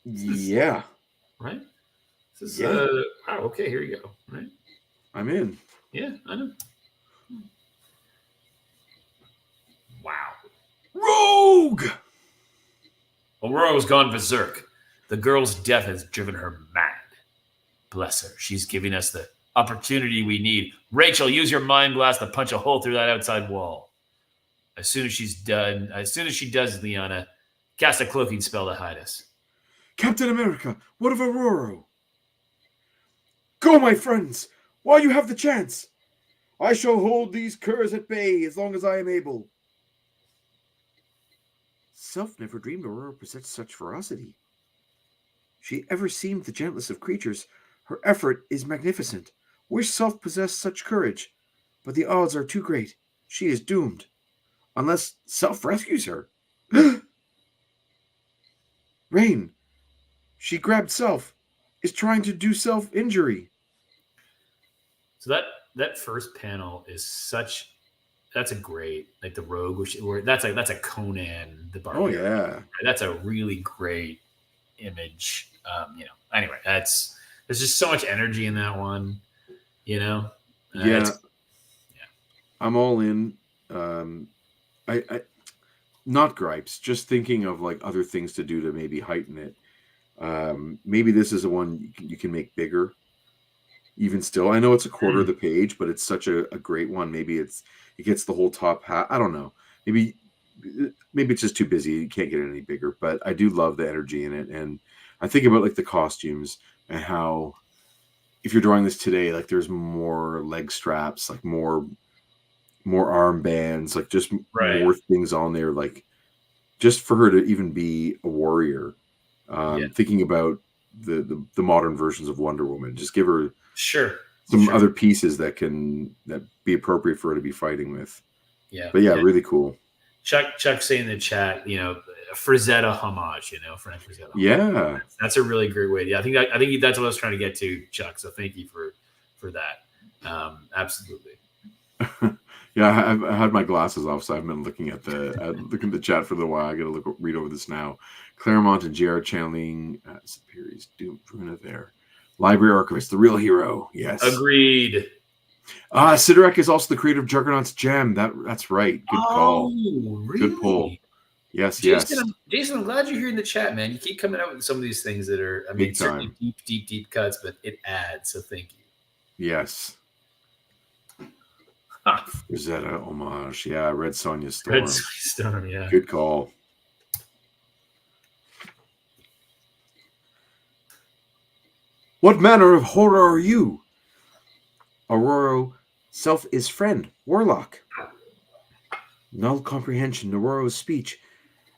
Yeah. Right? This is, Yeah. wow, okay, here you go. Right? I'm in. Yeah, I know. Wow. Rogue! Aurora's gone berserk. The girl's death has driven her mad. Bless her. She's giving us the opportunity we need. Rachel, use your mind blast to punch a hole through that outside wall. As soon as she does, Liana, cast a cloaking spell to hide us. Captain America, what of Aurora? Go, my friends, while you have the chance. I shall hold these curs at bay as long as I am able. Self never dreamed Aurora possessed such ferocity. She ever seemed the gentlest of creatures. Her effort is magnificent. Wish Self possessed such courage, but the odds are too great. She is doomed. Unless Self rescues her. Rain. She grabbed Self. Is trying to do Self injury. So that first panel is such. That's a great, like the Rogue, that's a Conan the Barbarian. Oh yeah, that's a really great image. Anyway, there's just so much energy in that one. Yeah. I'm all in. I not gripes, just thinking of like other things to do to maybe heighten it. Maybe this is a one you can make bigger. Even still, I know it's a quarter of the page, but it's such a great one. Maybe it gets the whole top half. I don't know. Maybe it's just too busy. You can't get it any bigger. But I do love the energy in it, and I think about like the costumes and how if you're drawing this today, like there's more leg straps, like more armbands, like just more things on there, like just for her to even be a warrior. Thinking about the modern versions of Wonder Woman, just give her some other pieces that be appropriate for her to be fighting with. Really cool. Chuck saying in the chat, Frazetta homage, Frank Frazetta. Yeah, that's a really great way. Yeah, I think that's what I was trying to get to, Chuck. So thank you for that. Absolutely. Yeah, I had my glasses off, so I've been looking at the chat for a little while. I got to read over this now. Claremont and JR channeling Superior's Doom Bruna there. Library Archivist, the real hero. Yes, agreed. Sidorak is also the creator of Juggernaut's Gem. That's right. Good call. Really? Good pull. Yes, Jason, I'm glad you're here in the chat, man. You keep coming out with some of these things that are, certainly deep cuts, but it adds. So thank you. Yes. Rosetta homage. Yeah, Red Sonja Storm. Red Sonja Storm, yeah. Good call. What manner of horror are you? Aurora, Self is friend, Warlock. Null comprehension, Aurora's speech.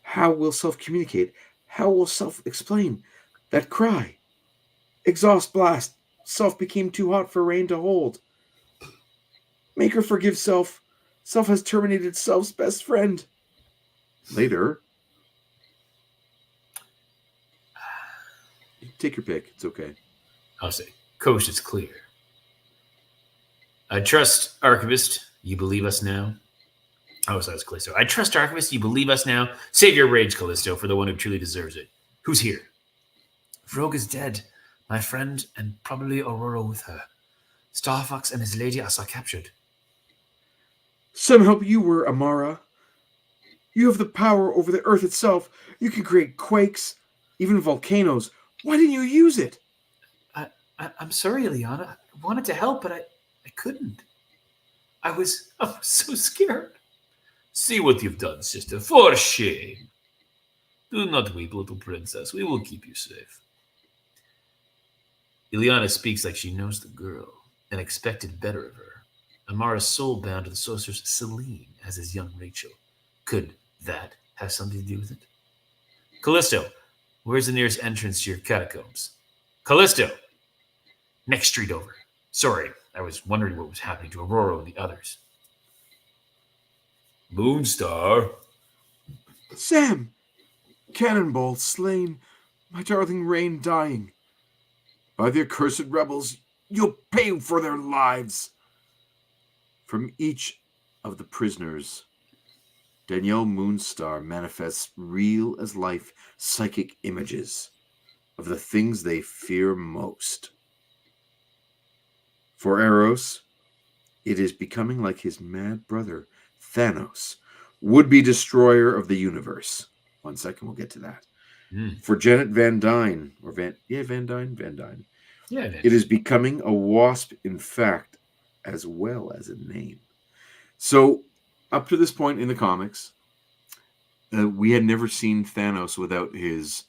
How will Self communicate? How will Self explain? That cry. Exhaust blast. Self became too hot for Rain to hold. Make her forgive Self. Self has terminated Self's best friend. Later. Take your pick. It's okay. I'll say, coast is clear. I trust, Archivist, You believe us now? Oh, so that's Callisto. I trust Archivist. You believe us now? Save your rage, Callisto, for the one who truly deserves it. Who's here? Rogue is dead. My friend, and probably Aurora with her. Starfox and his lady are captured. Somehow you were, Amara. You have the power over the Earth itself. You can create quakes, even volcanoes. Why didn't you use it? I'm sorry, Ileana. I wanted to help, but I couldn't. I was so scared. See what you've done, sister. For shame. Do not weep, little princess. We will keep you safe. Ileana speaks like she knows the girl and expected better of her. Amara's soul bound to the sorceress Celine as his young Rachel. Could that have something to do with it? Callisto, where's the nearest entrance to your catacombs? Callisto! Next street over. Sorry, I was wondering what was happening to Aurora and the others. Moonstar. Sam! Cannonball slain. My darling Rain dying. By the accursed rebels, you'll pay for their lives. From each of the prisoners, Danielle Moonstar manifests real as life psychic images of the things they fear most. For Eros, it is becoming like his mad brother, Thanos, would-be destroyer of the universe. 1 second, we'll get to that. For Janet Van Dyne, Van Dyne. Yeah, It is becoming a wasp, in fact, as well as a name. So, up to this point in the comics, we had never seen Thanos without his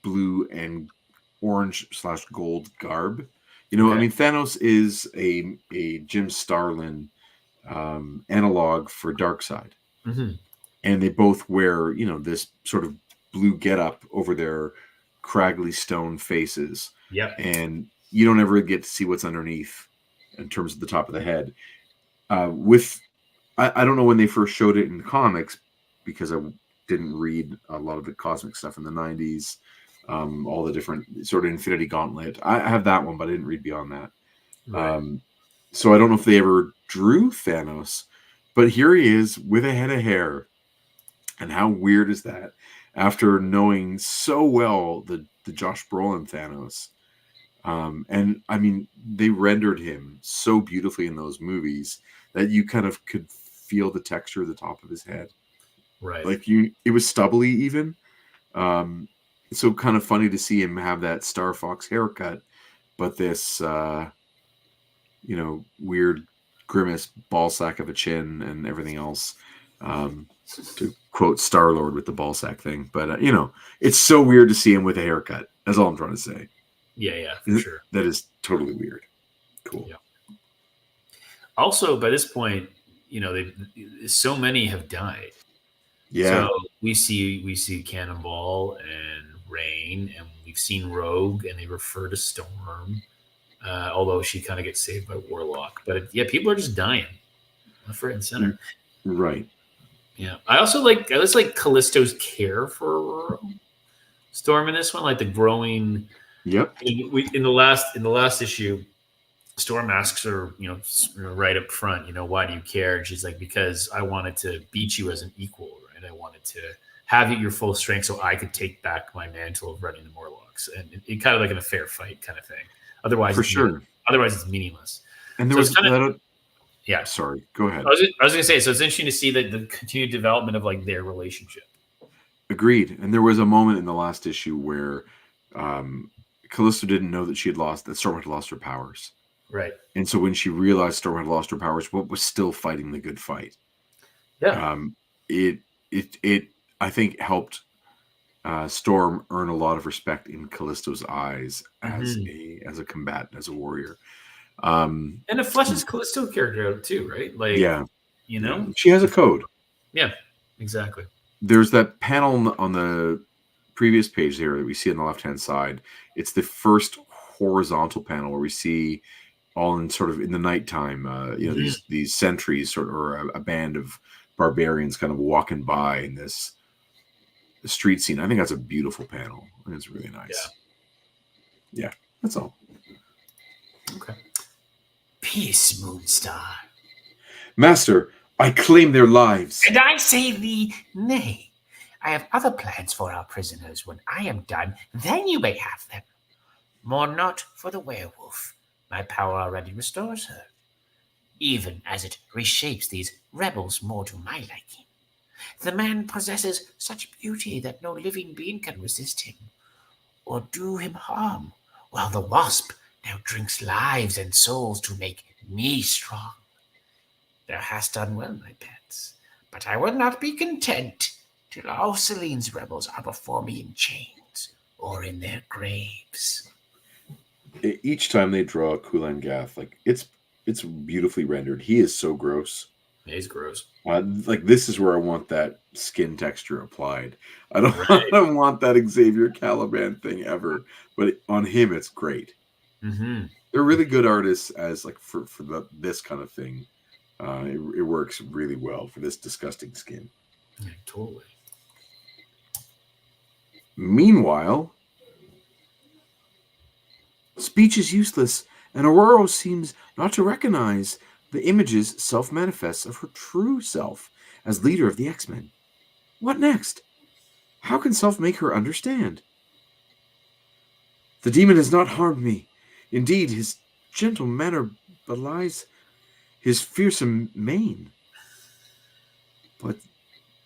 blue and orange/gold garb. You know, I mean, Thanos is a Jim Starlin analog for Darkseid. Mm-hmm. And they both wear, you know, this sort of blue getup over their craggly stone faces. Yep. And you don't ever get to see what's underneath in terms of the top of the head. I don't know when they first showed it in the comics because I didn't read a lot of the cosmic stuff in the 90s. All the different sort of Infinity Gauntlet. I have that one, but I didn't read beyond that. Right. So I don't know if they ever drew Thanos, but here he is with a head of hair. And how weird is that? After knowing so well the Josh Brolin Thanos. And I mean, they rendered him so beautifully in those movies that you kind of could feel the texture of the top of his head. Right. Like it was stubbly even. So kind of funny to see him have that Star Fox haircut, but this, weird grimace ball sack of a chin and everything else. To quote Star-Lord with the ball sack thing. But, it's so weird to see him with a haircut. That's all I'm trying to say. Yeah, for sure. That is totally weird. Cool. Yeah. Also, by this point, so many have died. Yeah. So we see Cannonball and Rain, and we've seen Rogue, and they refer to Storm, although she kind of gets saved by Warlock. But people are just dying left, right, and center. Right. Yeah, I like Callisto's care for Aurora. Storm in this one, like the growing. Yep. In the last issue, Storm asks her, right up front, why do you care? And she's like, because I wanted to beat you as an equal, right? I wanted to have you at your full strength so I could take back my mantle of running the Morlocks, and it kind of like in a fair fight kind of thing. Otherwise, it's meaningless. And there was yeah. Sorry, go ahead. I was going to say, so it's interesting to see the continued development of like their relationship. Agreed. And there was a moment in the last issue where Callisto didn't know that Storm had lost her powers. Right. And so when she realized Storm had lost her powers, but was still fighting the good fight. Yeah. It I think helped Storm earn a lot of respect in Callisto's eyes as a combatant, as a warrior. And it fleshes Callisto character out too, right? Like, she has a code. Yeah, exactly. There's that panel on the previous page here that we see on the left-hand side. It's the first horizontal panel where we see all in sort of in the nighttime, these sentries or a band of barbarians kind of walking by in this street scene. I think that's a beautiful panel. I think it's really nice. Yeah, that's all. Okay. Peace, Moonstar. Master, I claim their lives. And I say thee nay. I have other plans for our prisoners. When I am done, then you may have them. More not for the werewolf. My power already restores her, even as it reshapes these rebels more to my liking. The man possesses such beauty that no living being can resist him or do him harm, while the wasp now drinks lives and souls to make me strong. Thou hast done well, my pets, but I will not be content till all Celine's rebels are before me in chains or in their graves. Each time they draw Kulan Gath, like it's beautifully rendered. He is so gross. Yeah, he's gross. Like this is where I want that skin texture applied. I don't want that Xavier Caliban thing ever, but on him it's great. Mm-hmm. They're really good artists as like for this kind of thing. It works really well for this disgusting skin. Yeah, totally. Meanwhile, Speech is useless, and Aurora seems not to recognize the images self-manifests of her true self as leader of the X-Men. What next? How can Self make her understand? The demon has not harmed me. Indeed, his gentle manner belies his fearsome mane. But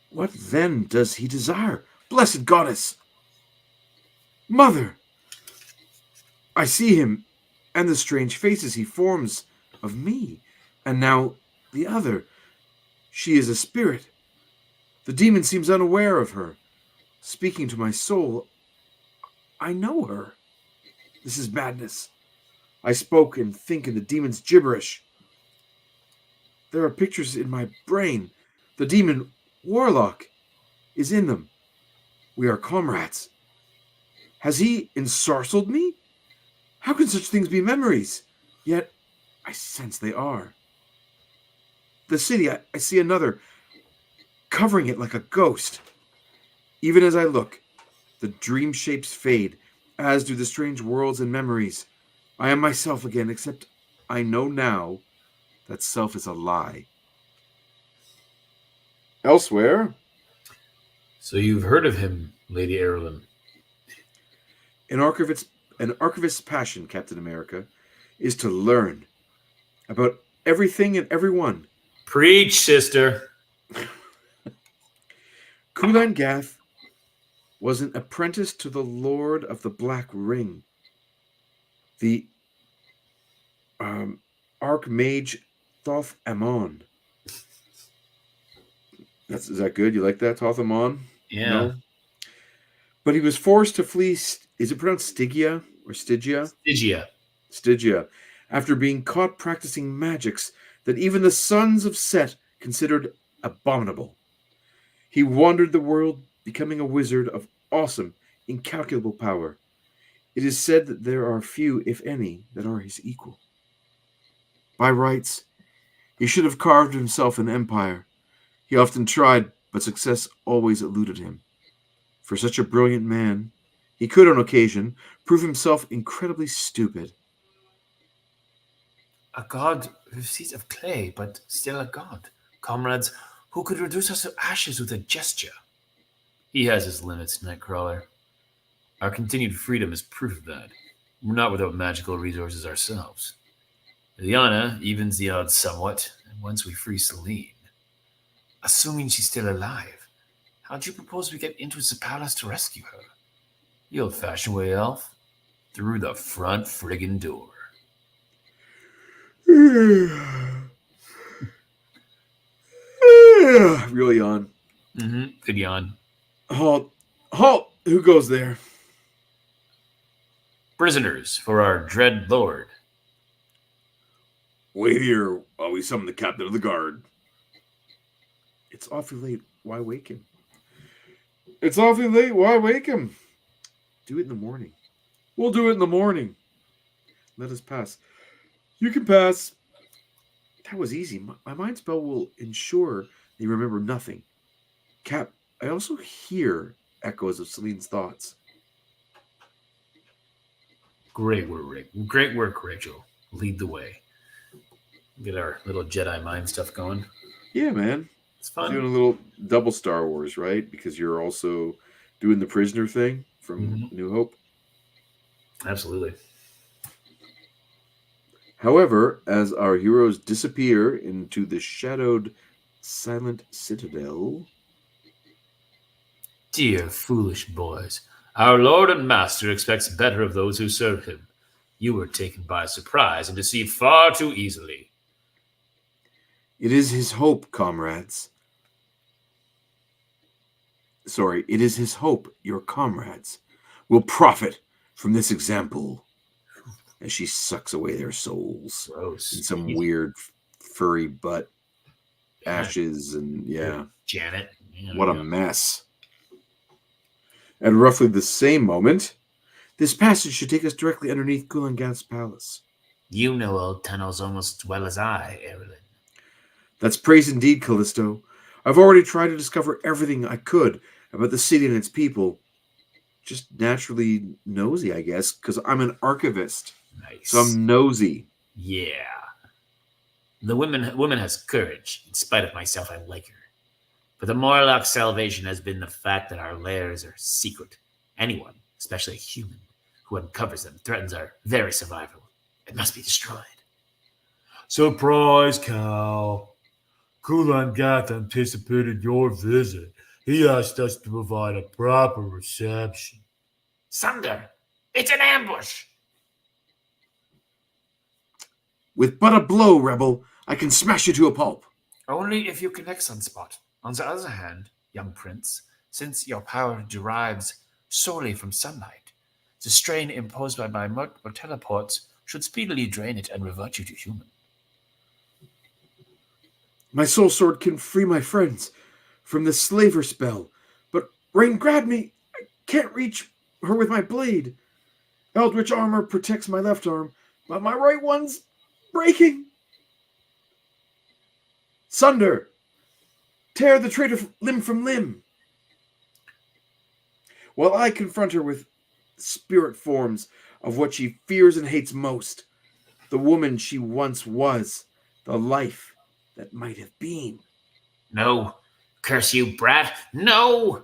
what then does he desire? Blessed goddess! Mother! I see him, and the strange faces he forms of me, and now the other. She is a spirit. The demon seems unaware of her. Speaking to my soul, I know her. This is madness. I spoke and think in the demon's gibberish. There are pictures in my brain. The demon, Warlock, is in them. We are comrades. Has he ensorcelled me? How can such things be memories? Yet I sense they are. The city, I see another, covering it like a ghost. Even as I look, the dream shapes fade, as do the strange worlds and memories. I am myself again, except I know now that self is a lie. elsewhere, So you've heard of him, Lady Erilyn. An archivist's passion, Captain America, is to learn about everything and everyone. Preach, sister. Kulan Gath was an apprentice to the Lord of the Black Ring, the Archmage Thoth Amon. Is that good? You like that, Thoth Amon? Yeah. No? But he was forced to flee. Is it pronounced Stygia or Stygia? Stygia. Stygia, after being caught practicing magics that even the sons of Set considered abominable. He wandered the world, becoming a wizard of awesome, incalculable power. It is said that there are few, if any, that are his equal. By rights, he should have carved himself an empire. He often tried, but success always eluded him. For such a brilliant man, he could, on occasion, prove himself incredibly stupid. A god who sees of clay, but still a god. Comrades, who could reduce us to ashes with a gesture. He has his limits, Nightcrawler. Our continued freedom is proof of that. We're not without magical resources ourselves. Liana evens the odds somewhat, and once we free Celine. Assuming she's still alive, how'd you propose we get into the palace to rescue her? The old-fashioned way, Elf. Through the front friggin' door. Real yawn. Mm-hmm. Good yawn. Halt! Halt! Who goes there? Prisoners for our dread lord. Wait here while we summon the captain of the guard. It's awfully late. Why wake him? It's awfully late. Why wake him? Do it in the morning. We'll do it in the morning. Let us pass. You can pass. That was easy. My mind spell will ensure they remember nothing. Cap, I also hear echoes of Celine's thoughts. Great work, Rachel. Lead the way. Get our little Jedi mind stuff going. Yeah, man. It's fun. Doing a little double Star Wars, right? Because you're also doing the prisoner thing from New Hope. Absolutely. However, as our heroes disappear into the shadowed Silent Citadel... Dear foolish boys, our Lord and Master expects better of those who serve him. You were taken by surprise and deceived far too easily. It is his hope, comrades. Sorry, it is his hope your comrades will profit from this example. As she sucks away their souls. Gross. In some weird furry butt ashes and Janet. What a mess. At roughly the same moment, this passage should take us directly underneath Kulangath's palace. You know old tunnels almost as well as I, Erilyn. That's praise indeed, Callisto. I've already tried to discover everything I could about the city and its people. Just naturally nosy, I guess, because I'm an archivist. Nice. So I'm nosy. Yeah. The woman has courage. In spite of myself, I like her. But the Morlocks' salvation has been the fact that our lairs are secret. Anyone, especially a human, who uncovers them threatens our very survival. It must be destroyed. Surprise, Cal. Kulangath anticipated your visit. He asked us to provide a proper reception. Sunder, it's an ambush. With but a blow, rebel, I can smash you to a pulp. Only if you connect Sunspot. On the other hand, young prince, since your power derives solely from sunlight, the strain imposed by my multiple teleports should speedily drain it and revert you to human. My soul sword can free my friends from the slaver spell, but Rain grabbed me. I can't reach her with my blade. Eldritch armor protects my left arm, but my right one's breaking. Sunder, tear the traitor limb from limb. While I confront her with spirit forms of what she fears and hates most, the woman she once was, the life that might have been. No, curse you, brat, no!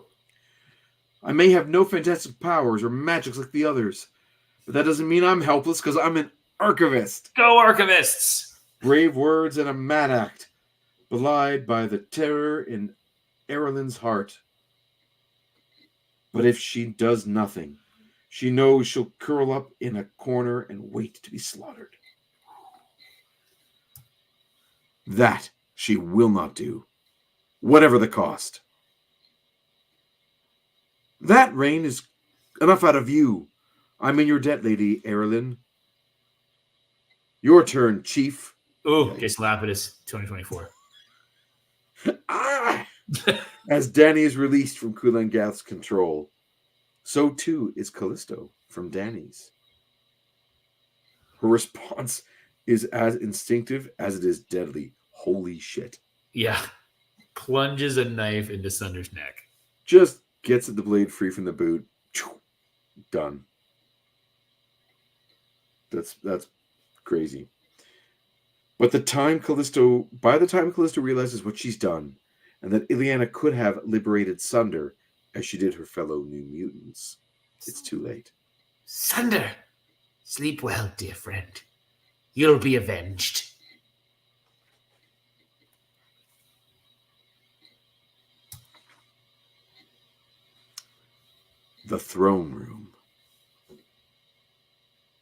I may have no fantastic powers or magics like the others, but that doesn't mean I'm helpless because I'm an archivist. Go archivists! Brave words and a mad act, belied by the terror in Erilyn's heart. But if she does nothing, she knows she'll curl up in a corner and wait to be slaughtered. That she will not do, whatever the cost. That, Rain, is enough out of you. I'm in your debt, Lady Erilyn. Your turn, Chief. Oh, guess Lapidus 2024. As Danny is released from Kulangath's control, so too is Callisto from Danny's. Her response is as instinctive as it is deadly. Holy shit. Yeah. Plunges a knife into Sunder's neck. Just gets the blade free from the boot. Done. That's crazy. But by the time Callisto realizes what she's done, and that Ileana could have liberated Sunder as she did her fellow New Mutants, it's too late. Sunder, sleep well, dear friend. You'll be avenged. The throne room.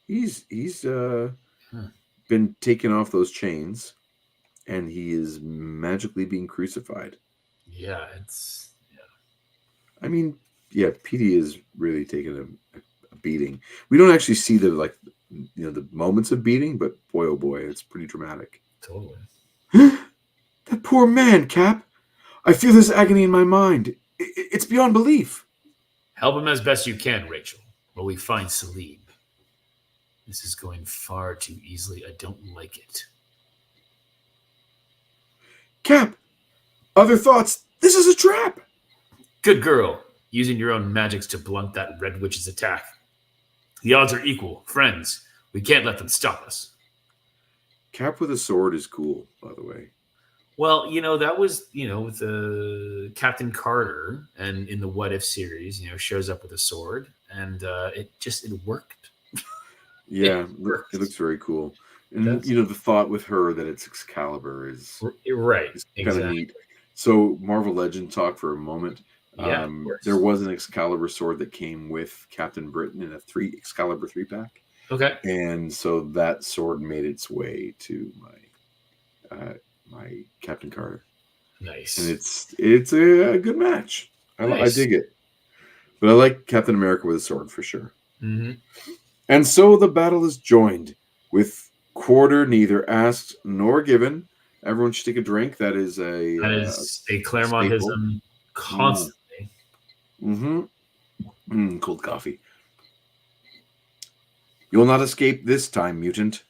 He's been taken off those chains, and he is magically being crucified. Yeah, I mean, yeah, PD is really taking a beating. We don't actually see the moments of beating, but boy, oh boy, it's pretty dramatic. Totally. That poor man, Cap. I feel this agony in my mind. It's beyond belief. Help him as best you can, Rachel, while we find Salim. This is going far too easily. I don't like it. Cap, other thoughts? This is a trap. Good girl. Using your own magics to blunt that Red Witch's attack. The odds are equal. Friends, we can't let them stop us. Cap with a sword is cool, by the way. Well, that was, with Captain Carter and in the What If series, shows up with a sword and it worked. Yeah, it looks very cool. And, the thought with her that it's Excalibur is right. Kind of neat. So Marvel Legend talk for a moment. Yeah, there was an Excalibur sword that came with Captain Britain in a Excalibur 3-pack. Okay. And so that sword made its way to my Captain Carter. Nice. And it's a good match. I dig it. But I like Captain America with a sword for sure. Mm-hmm. And so the battle is joined with quarter neither asked nor given. Everyone should take a drink. That is a Claremontism constantly. Cold coffee. You'll not escape this time, mutant.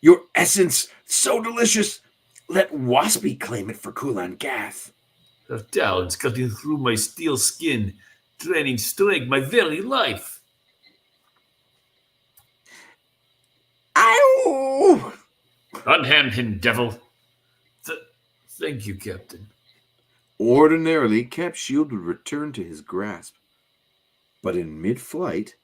Your essence, so delicious. Let Waspy claim it for Kulan Gath. Her talons cutting through my steel skin, draining strength my very life. Ow! Unhand him, devil. Thank you, Captain. Ordinarily, Cap's shield would return to his grasp. But in mid-flight...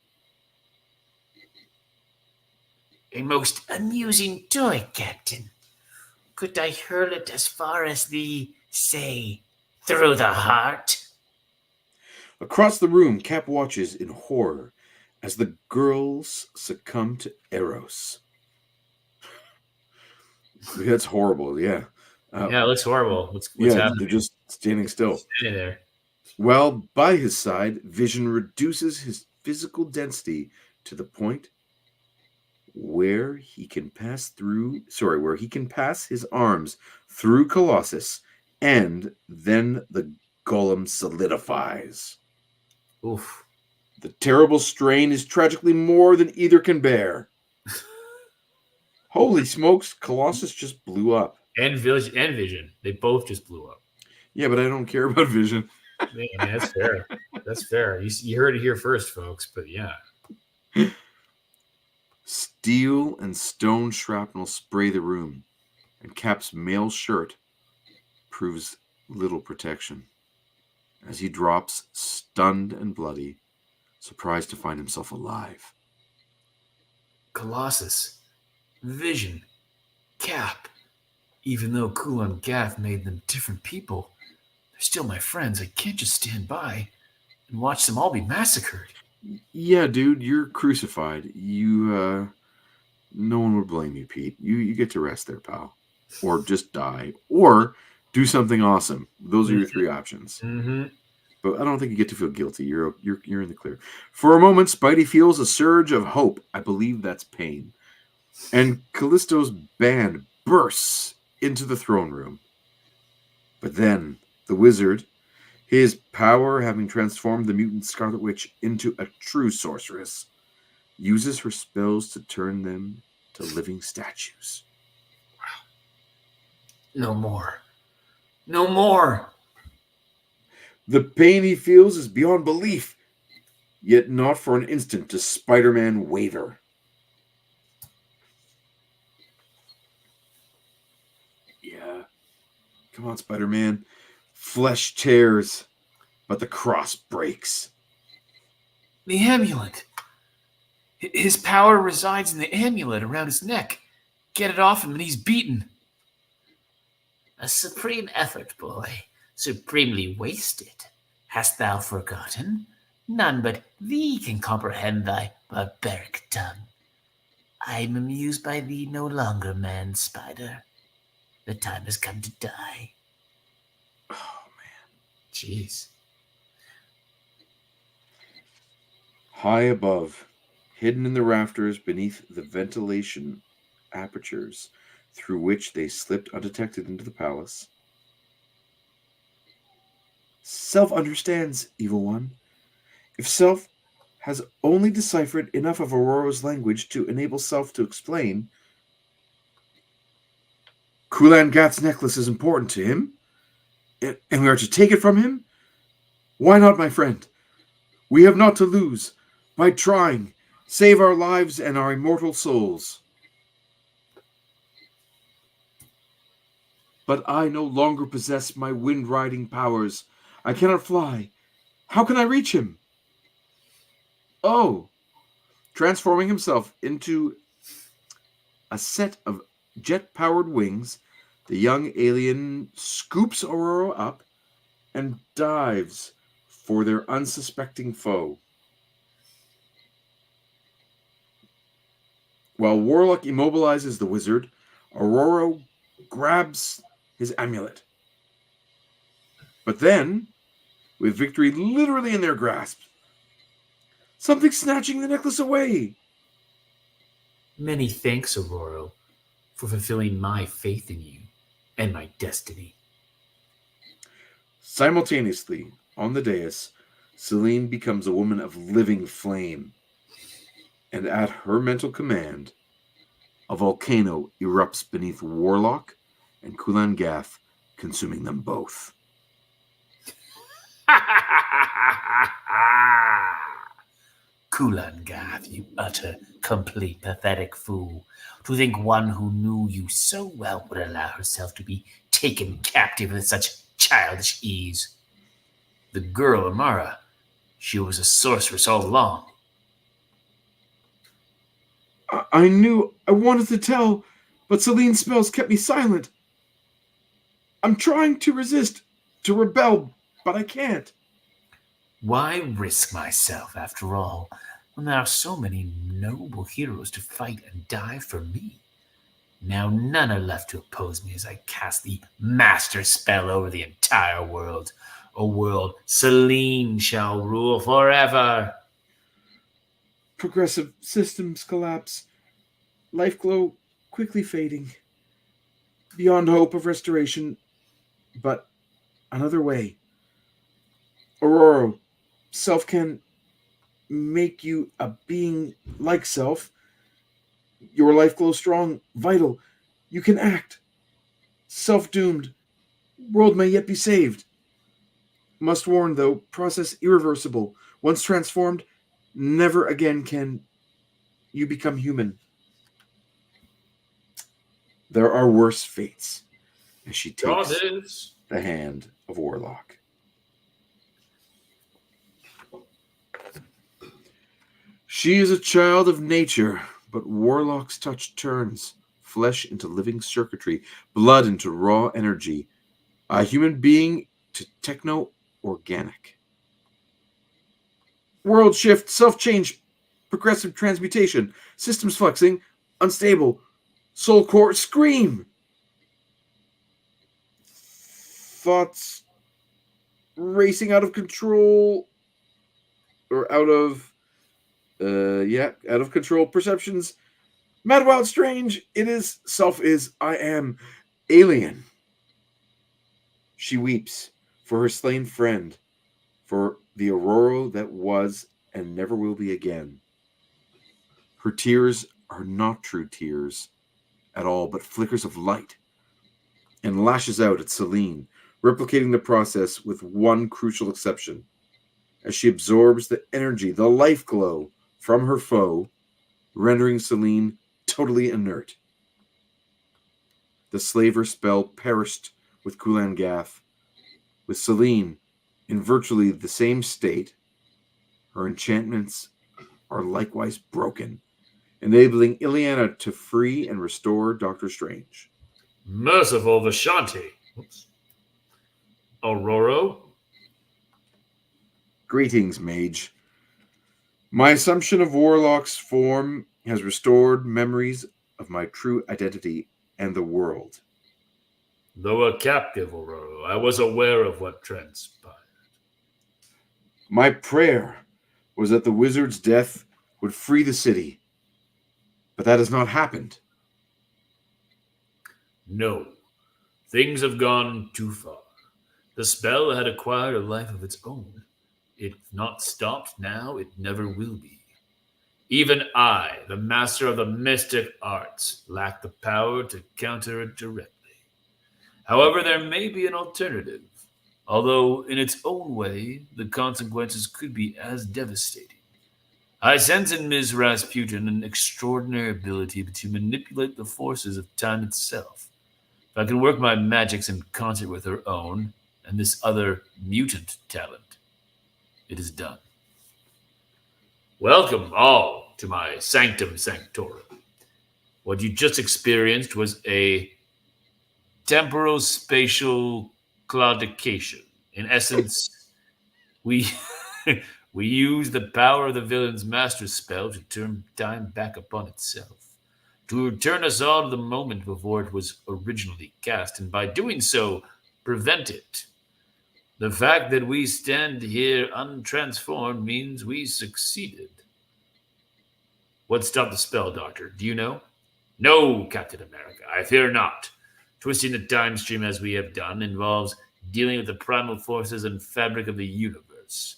A most amusing toy, Captain. Could I hurl it as far as through the heart? Across the room, Cap watches in horror as the girls succumb to Eros. That's horrible, yeah. Yeah, it looks horrible. What's happening? They're just standing still. Standing there. Well, by his side, Vision reduces his physical density to the point where he can pass his arms through Colossus, and then the golem solidifies. Oof. The terrible strain is tragically more than either can bear. Holy smokes, Colossus just blew up. And Vision. They both just blew up. Yeah, but I don't care about Vision. Man, that's fair. That's fair. You heard it here first, folks, but yeah. Steel and stone shrapnel spray the room, and Cap's mail shirt proves little protection as he drops, stunned and bloody, surprised to find himself alive. Colossus, Vision, Cap. Even though Kulan Gath made them different people, they're still my friends. I can't just stand by and watch them all be massacred. Yeah, dude, you're crucified. No one would blame you, Pete. You get to rest there, pal. Or just die. Or do something awesome. Those are your three options. Mm-hmm. But I don't think you get to feel guilty. You're in the clear. For a moment, Spidey feels a surge of hope. I believe that's pain. And Callisto's band bursts into the throne room. But then, the wizard, his power having transformed the mutant Scarlet Witch into a true sorceress, uses her spells to turn them to living statues. No more. No more. The pain he feels is beyond belief, yet not for an instant does Spider-Man waver. Yeah. Come on, Spider-Man. Flesh tears, but the cross breaks. The amulet. His power resides in the amulet around his neck. Get it off him and he's beaten. A supreme effort, boy. Supremely wasted. Hast thou forgotten? None but thee can comprehend thy barbaric tongue. I am amused by thee no longer, man spider. The time has come to die. Oh, man. Jeez. High above, hidden in the rafters beneath the ventilation apertures through which they slipped undetected into the palace. Self understands, Evil One. If Self has only deciphered enough of Aurora's language to enable Self to explain, Kulan Gath's necklace is important to him, and we are to take it from him? Why not, my friend? We have naught to lose. By trying, save our lives and our immortal souls. But I no longer possess my wind-riding powers. I cannot fly. How can I reach him? Oh, transforming himself into a set of jet-powered wings, the young alien scoops Aurora up and dives for their unsuspecting foe. While Warlock immobilizes the wizard, Aurora grabs his amulet. But then, with victory literally in their grasp, something snatching the necklace away. Many thanks, Aurora, for fulfilling my faith in you and my destiny. Simultaneously, on the dais, Celine becomes a woman of living flame. And at her mental command, a volcano erupts beneath Warlock and Kulan Gath, consuming them both. Kulan Gath, you utter, complete, pathetic fool. To think one who knew you so well would allow herself to be taken captive with such childish ease. The girl, Amara, she was a sorceress all along. I knew I wanted to tell, but Celine's spells kept me silent. I'm trying to resist, to rebel, but I can't. Why risk myself, after all, when there are so many noble heroes to fight and die for me? Now none are left to oppose me as I cast the master spell over the entire world, a world Celine shall rule forever. Progressive systems collapse. Life glow quickly fading. Beyond hope of restoration, but another way. Aurora, self can make you a being like self. Your life glows strong, vital. You can act. Self-doomed. World may yet be saved. Must warn, though, process irreversible. Once transformed, never again can you become human. There are worse fates. As she takes the hand of Warlock. She is a child of nature, but Warlock's touch turns flesh into living circuitry, blood into raw energy, a human being to techno-organic. World shift, self-change, progressive transmutation, systems flexing, unstable, soul core, scream! Thoughts racing out of control, or out of control. Perceptions, mad, wild, strange. It is, self is, I am, alien. She weeps for her slain friend, for the Aurora that was and never will be again. Her tears are not true tears at all, but flickers of light, and lashes out at Celine, replicating the process with one crucial exception. As she absorbs the energy, the life glow from her foe, rendering Celine totally inert. The slaver spell perished with Kulan Gath. With Celine in virtually the same state, her enchantments are likewise broken, enabling Ileana to free and restore Doctor Strange. Merciful Vishanti. Aurora? Greetings, mage. My assumption of Warlock's form has restored memories of my true identity and the world. Though a captive, Aurora, I was aware of what transpired. My prayer was that the wizard's death would free the city, but that has not happened. No, things have gone too far. The spell had acquired a life of its own. If not stopped now, it never will be. Even I, the master of the mystic arts, lack the power to counter it directly. However, there may be an alternative, although in its own way, the consequences could be as devastating. I sense in Ms. Rasputin an extraordinary ability to manipulate the forces of time itself, If I can work my magics in concert with her own and this other mutant talent, it is done. Welcome all to my sanctum sanctorum. What you just experienced was a temporal spatial claudication. In essence, we we use the power of the villain's master spell to turn time back upon itself, to return us all to the moment before it was originally cast, and by doing so, prevent it. The fact that we stand here untransformed means we succeeded. What stopped the spell, Doctor? Do you know? No, Captain America, I fear not. Twisting the time stream as we have done involves dealing with the primal forces and fabric of the universe.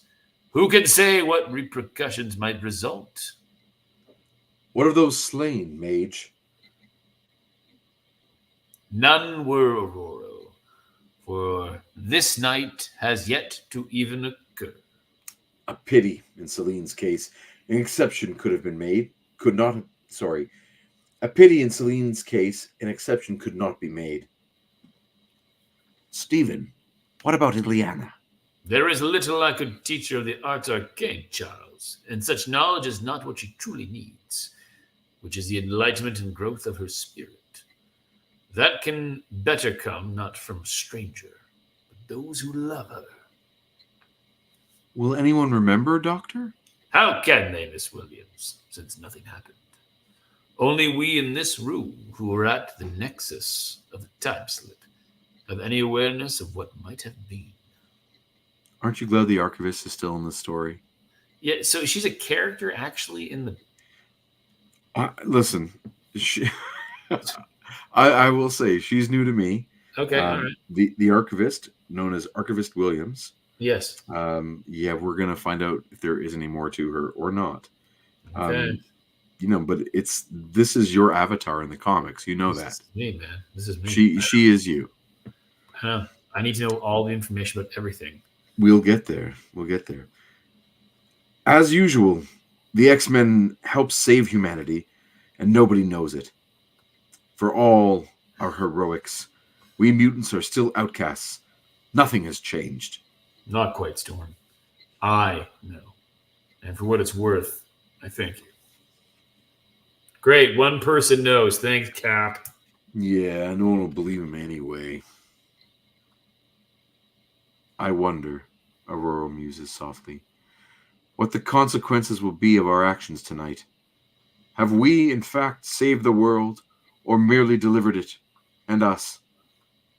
Who can say what repercussions might result? What of those slain, mage? None were, Aurora, for this night has yet to even occur. A pity in Celine's case. An exception could have been made. A pity in Celine's case, an exception could not be made. Stephen, what about Ileana? There is little I could teach her of the arts arcane, Charles, and such knowledge is not what she truly needs, which is the enlightenment and growth of her spirit. That can better come not from a stranger, but those who love her. Will anyone remember, Doctor? How can they, Miss Williams, since nothing happened? Only we in this room who are at the nexus of the time slip have any awareness of what might have been. Aren't you glad the Archivist is still in the story? Yeah, so she's a character actually in the... Listen, I will say she's new to me. Okay, all right. The Archivist, known as Archivist Williams. Yes. Yeah, we're going to find out if there is any more to her or not. Okay. But this is your avatar in the comics. You know that. This is me, man. This is me. She is you. I need to know all the information about everything. We'll get there. As usual, the X-Men help save humanity, and nobody knows it. For all our heroics, we mutants are still outcasts. Nothing has changed. Not quite, Storm. I know. And for what it's worth, I thank you. Great, one person knows. Thanks, Cap. Yeah, no one will believe him anyway. I wonder, Aurora muses softly, what the consequences will be of our actions tonight. Have we, in fact, saved the world, or merely delivered it, and us,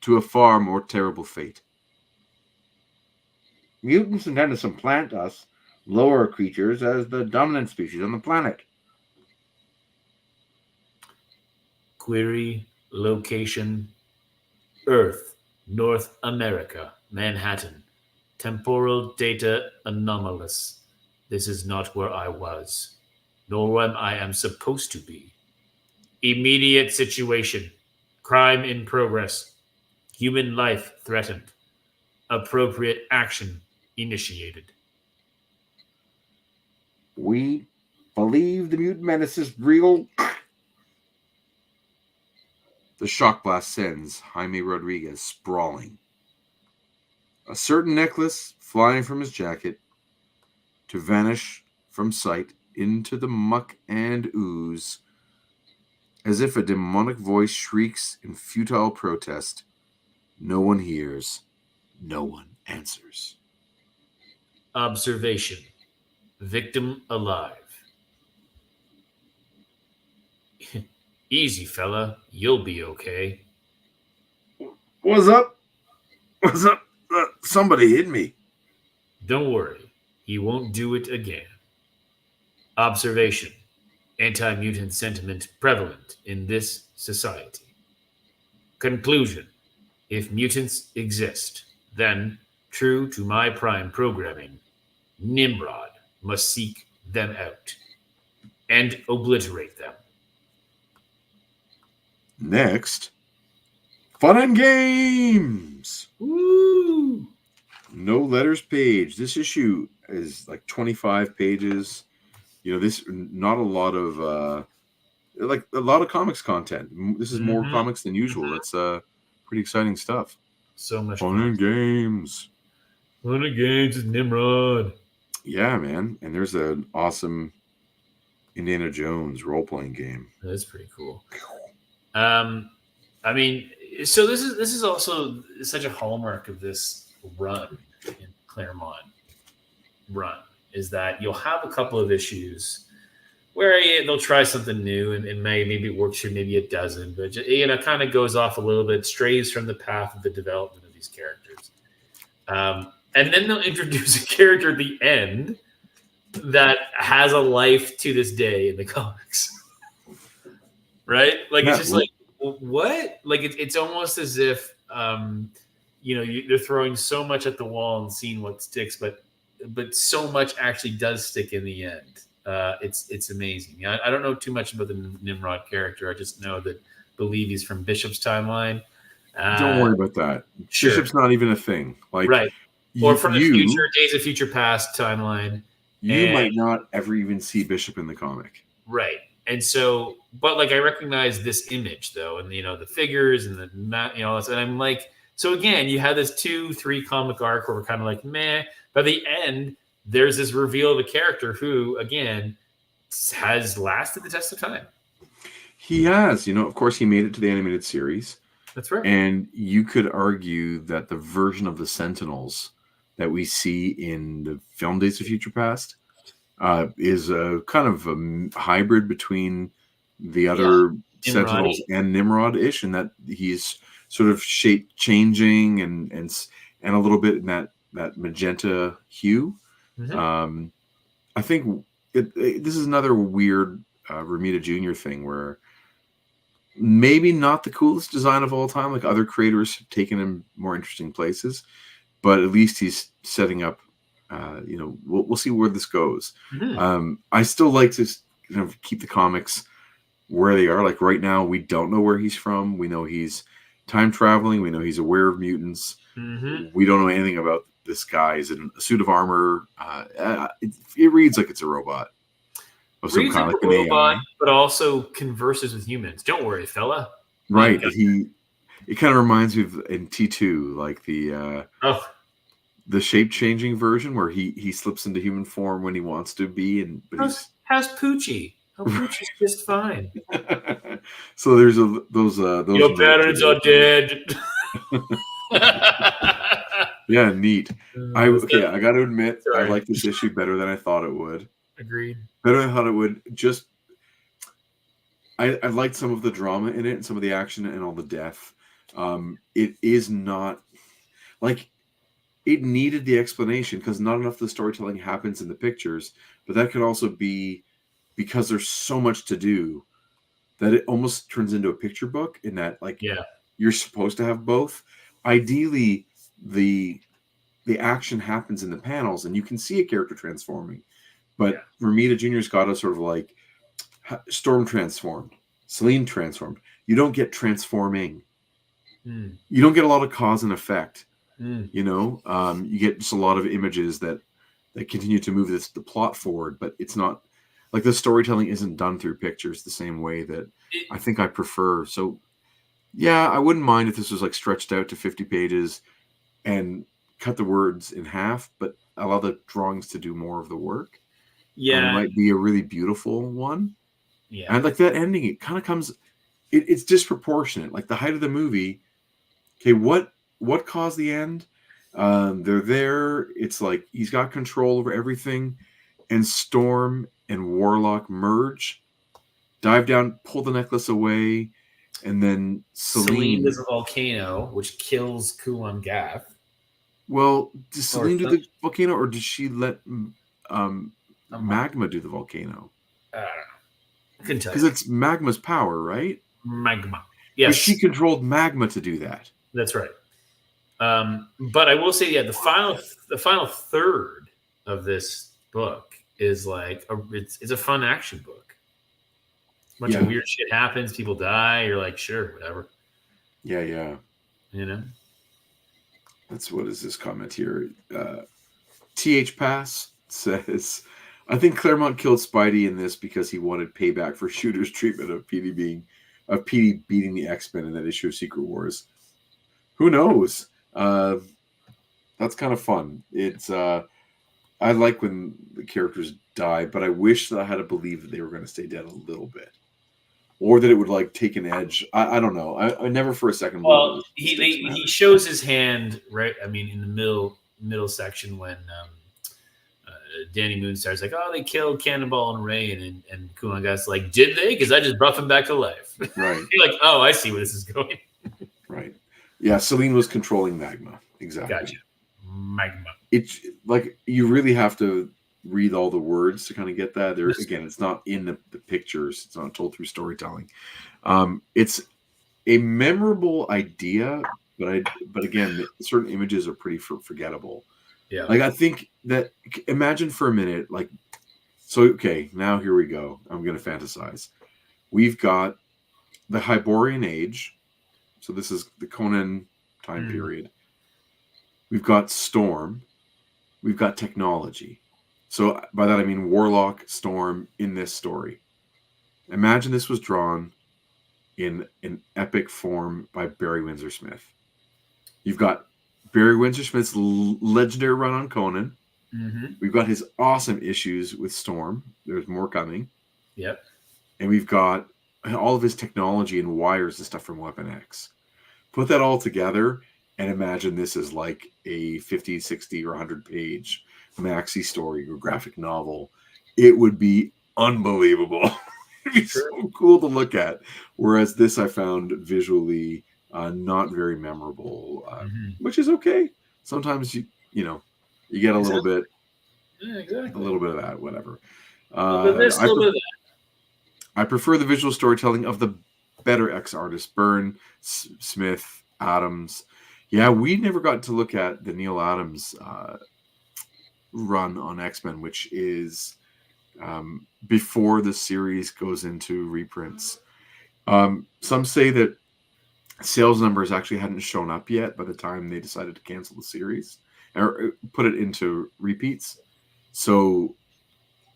to a far more terrible fate? Mutants intend to supplant us, lower creatures, as the dominant species on the planet. Query, location, Earth, North America, Manhattan. Temporal data anomalous. This is not where I was, nor where I am supposed to be. Immediate situation. Crime in progress. Human life threatened. Appropriate action initiated. We believe the mutant menace is real. The shock blast sends Jaime Rodriguez sprawling. A certain necklace flying from his jacket to vanish from sight into the muck and ooze, as if a demonic voice shrieks in futile protest. No one hears, no one answers. Observation. Victim alive. Easy, fella. You'll be okay. What's up? What's up? Somebody hit me. Don't worry. He won't do it again. Observation. Anti-mutant sentiment prevalent in this society. Conclusion. If mutants exist, then, true to my prime programming, Nimrod must seek them out and obliterate them. Next, fun and games. Woo! No letters page. This issue is like 25 pages. This not a lot of like a lot of comics content. This is more comics than usual. pretty exciting stuff. So much fun and games. Fun and games is Nimrod. Yeah, man. And there's an awesome Indiana Jones role-playing game. That's pretty cool. I mean, so this is also such a hallmark of this run in Claremont run, is that you'll have a couple of issues where they'll try something new and maybe it works for maybe a dozen, but kind of goes off a little bit, strays from the path of the development of these characters. And then they'll introduce a character at the end that has a life to this day in the comics. Right? Like, it's just like, what? Like, it's almost as if, they're throwing so much at the wall and seeing what sticks, but so much actually does stick in the end. It's amazing. I don't know too much about the Nimrod character. I just know that believe he's from Bishop's timeline. Don't worry about that. Sure. Bishop's not even a thing. Like, right. Or from the future, Days of Future Past timeline. You might not ever even see Bishop in the comic. Right. And so, but like, I recognize this image though, and the figures and and I'm like, so again, you had this 2-3 comic arc where we're kind of like, meh. By the end, there's this reveal of a character who, again, has lasted the test of time. He has. Of course, he made it to the animated series. That's right. And you could argue that the version of the Sentinels that we see in the film Days of Future Past is a kind of a hybrid between the other Sentinels and Nimrod-ish, and that he's sort of shape changing and a little bit in that magenta hue. Mm-hmm. I think this is another weird Romita Jr. thing where maybe not the coolest design of all time. Like, other creators have taken him more interesting places, but at least he's setting up. We'll see where this goes. Mm-hmm. I still like to keep the comics where they are. Like, right now, we don't know where he's from. We know he's time traveling. We know he's aware of mutants. Mm-hmm. We don't know anything about this guy. Is in a suit of armor. It reads like it's a robot of some kind, like an AI, but also converses with humans. Don't worry, fella. Right. It kind of reminds me of in T2, like the shape changing version where he slips into human form when he wants to be, how's Poochie? Oh, Poochie's just fine. So there's those your parents are dead. Yeah, neat. I got to admit, I like this issue better than I thought it would. Agreed. Better than I thought it would. Just, I liked some of the drama in it and some of the action and all the death. It is not like it needed the explanation because not enough of the storytelling happens in the pictures, but that could also be because there's so much to do that it almost turns into a picture book in that, like, you're supposed to have both. Ideally, the action happens in the panels and you can see a character transforming, but Romita Jr.'s got us sort of like Storm transformed, Selene transformed. You don't get transforming. You don't get a lot of cause and effect. You get just a lot of images that continue to move the plot forward, but it's not like the storytelling isn't done through pictures the same way that I think I prefer. So yeah, I wouldn't mind if this was like stretched out to 50 pages and cut the words in half, but allow the drawings to do more of the work. Yeah. It might be a really beautiful one. Yeah. And like that ending, it kind of comes, it's disproportionate. Like the height of the movie. Okay. What caused the end? They're there. It's like, he's got control over everything, and Storm and Warlock merge, dive down, pull the necklace away. And then Selene does a volcano, which kills Kulan Gath. Well, did Selene do the volcano, or did she let Magma do the volcano? I don't know. I couldn't tell you. Because it's Magma's power, right? Magma. Yes. But she controlled Magma to do that. That's right. But I will say, the final third of this book is like it's a fun action book. A bunch of weird shit happens. People die. You're like, sure, whatever. Yeah. That's what is this comment here? TH Pass says, I think Claremont killed Spidey in this because he wanted payback for Shooter's treatment of Petey beating the X-Men in that issue of Secret Wars. Who knows? That's kind of fun. It's I like when the characters die, but I wish that I had to believe that they were going to stay dead a little bit, or that it would like take an edge. I don't know. I never for a second. Well, he shows his hand right. I mean, in the middle section when Danny Moonstar's like, "Oh, they killed Cannonball and Ray," and Kulangat's like, "Did they? Because I just brought him back to life." Right. You're like, "Oh, I see where this is going." Right. Yeah, Selene was controlling magma. Exactly. Gotcha. Magma. It's like you really have to read all the words to kind of get that. There again, it's not in the pictures. It's not told through storytelling. It's a memorable idea, but again, certain images are pretty forgettable. Yeah. Like I think that imagine for a minute, like so. Okay, now here we go. I'm going to fantasize. We've got the Hyborian Age. So this is the Conan time period. We've got Storm. We've got technology. So by that I mean Warlock, Storm in this story. Imagine this was drawn in an epic form by Barry Windsor Smith. You've got Barry Windsor Smith's legendary run on Conan. Mm-hmm. We've got his awesome issues with Storm. There's more coming. Yep. And we've got all of his technology and wires and stuff from Weapon X. Put that all together and imagine this is like a 50, 60, or 100 page maxi story or graphic novel. It would be unbelievable. It'd be so cool to look at. Whereas this I found visually not very memorable, which is okay. Sometimes you get a little bit, a little bit of that, whatever. A little bit of that. I prefer the visual storytelling of the better X artists, Byrne, Smith, Adams. Yeah, we never got to look at the Neil Adams run on X-Men, which is before the series goes into reprints. Some say that sales numbers actually hadn't shown up yet by the time they decided to cancel the series or put it into repeats. So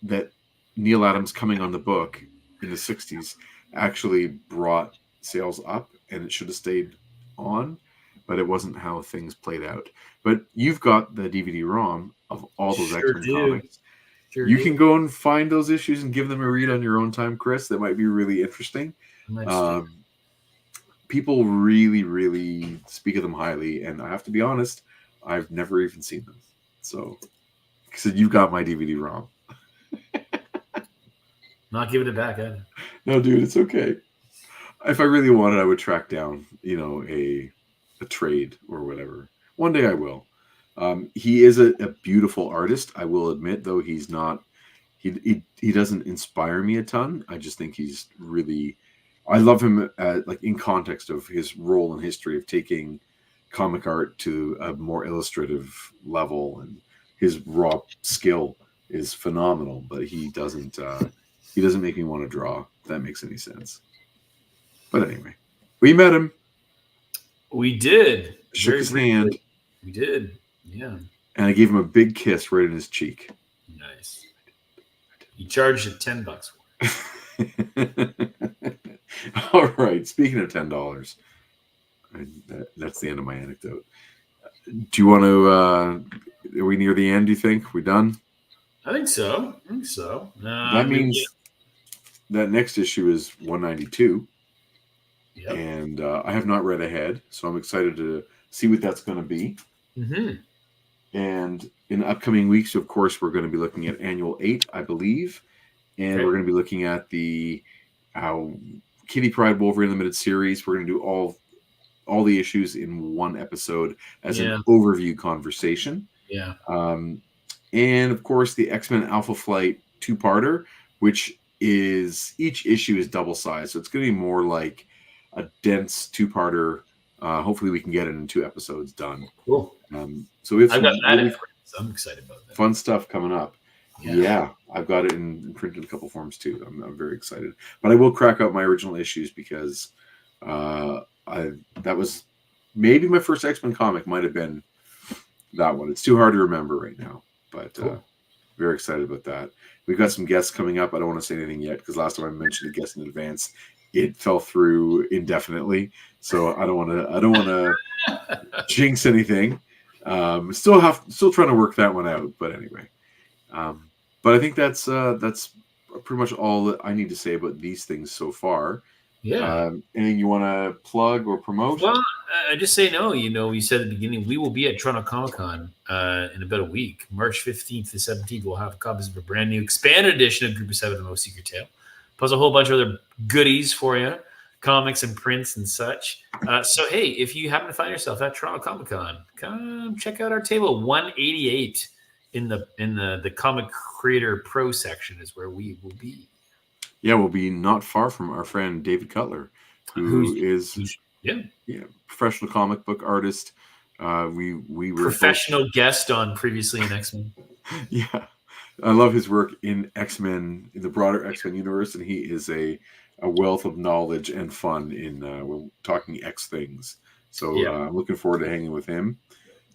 that Neil Adams coming on the book in the 60s actually brought sales up, and it should have stayed on, but it wasn't how things played out. But you've got the DVD-ROM of all those X-Men comics. You can go and find those issues and give them a read on your own time, Chris. That might be really interesting. People really, really speak of them highly, and I have to be honest, I've never even seen them. So you've got my DVD-ROM. Not giving it back either. No, dude, it's okay. If I really wanted, I would track down, a trade or whatever. One day I will. He is a beautiful artist. I will admit, though, he's not. He doesn't inspire me a ton. I just think he's really. I love him, like in context of his role in history of taking comic art to a more illustrative level, and his raw skill is phenomenal. But he doesn't make me want to draw. If that makes any sense. But anyway, we met him. We did. Shook his hand. We did. Yeah. And I gave him a big kiss right in his cheek. Nice. You charged it $10 for it. All right. Speaking of $10, that's the end of my anecdote. Do you want to? Are we near the end? Do you think we done? I think so. That means that next issue is 192. Yep. And I have not read ahead, so I'm excited to see what that's going to be. Mm-hmm. And in upcoming weeks, of course, we're going to be looking at Annual 8, I believe. And we're going to be looking at the Kitty Pryde Wolverine Limited series. We're going to do all the issues in one episode as an overview conversation. Yeah. And, of course, the X-Men Alpha Flight two-parter, which is each issue is double-sized. So it's going to be more like a dense two-parter. Hopefully we can get it in 2 episodes done. Cool. So we have I've got that in print, so I'm excited about that. Fun stuff coming up. Yeah, I've got it in printed a couple forms too. I'm very excited. But I will crack out my original issues because that was maybe my first X-Men comic might have been that one. It's too hard to remember right now. But very excited about that. We've got some guests coming up. I don't want to say anything yet because last time I mentioned a guest in advance it fell through indefinitely. So I don't want to jinx anything. Still trying to work that one out. But anyway, but I think that's pretty much all that I need to say about these things so far. Yeah. Anything you want to plug or promote? Well, I just say no. You said at the beginning, we will be at Toronto Comic Con in about a week. March 15th to 17th, we'll have copies of a brand new expanded edition of Group of Seven and Most Secret Tale, plus a whole bunch of other goodies for you, comics and prints and such. So, hey, if you happen to find yourself at Toronto Comic Con, come check out our table. 188 in the Comic Creator Pro section is where we will be. Yeah, we'll be not far from our friend David Cutler, who is professional comic book artist. We were professional guest on previously in X-Men. Yeah, I love his work in X-Men, in the broader X-Men universe, and he is a wealth of knowledge and fun in when talking X things. So I'm looking forward to hanging with him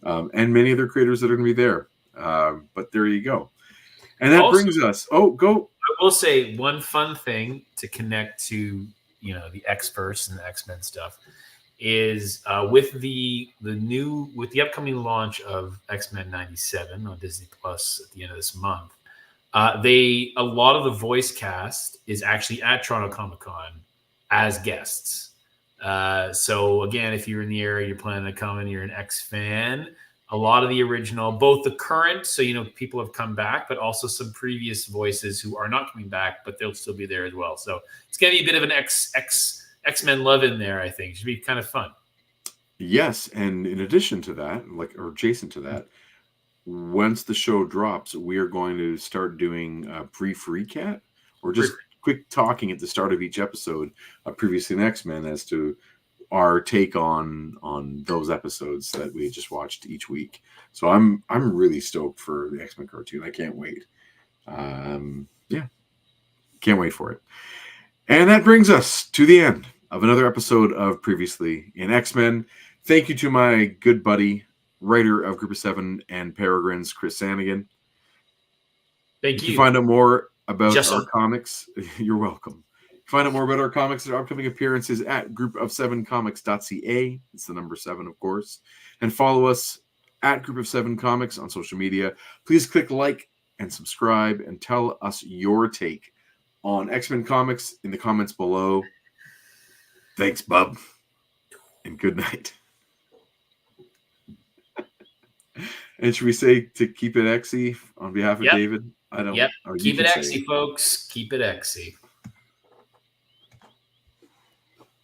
and many other creators that are going to be there. But there you go, and that brings us. Oh, go. I will say one fun thing to connect to, the X-verse and the X-Men stuff is with the upcoming launch of X-Men 97 on Disney Plus at the end of this month. A lot of the voice cast is actually at Toronto Comic Con as guests. So again, if you're in the area, you're planning to come and you're an X fan, a lot of the original, both the current, so people have come back, but also some previous voices who are not coming back, but they'll still be there as well. So it's gonna be a bit of an X-Men love in there. I think it should be kind of fun. Yes, and in addition to that, or adjacent to that, once the show drops, we are going to start doing a brief recap or just quick talking at the start of each episode of Previously in X-Men as to our take on those episodes that we just watched each week. So I'm really stoked for the X-Men cartoon. I can't wait. Can't wait for it. And that brings us to the end of another episode of Previously in X-Men. Thank you to my good buddy, writer of Group of Seven and Peregrines, Chris Sanagan. Thank you. To find out more about our comics, you're welcome. Find out more about our comics and our upcoming appearances at groupofsevencomics.ca. It's the number 7, of course. And follow us at Group of Seven Comics on social media. Please click like and subscribe and tell us your take on X-Men comics in the comments below. Thanks, bub. And good night. And should we say to keep it Xy on behalf of David? I don't. Yep. Keep it Xy, folks. Keep it Xy.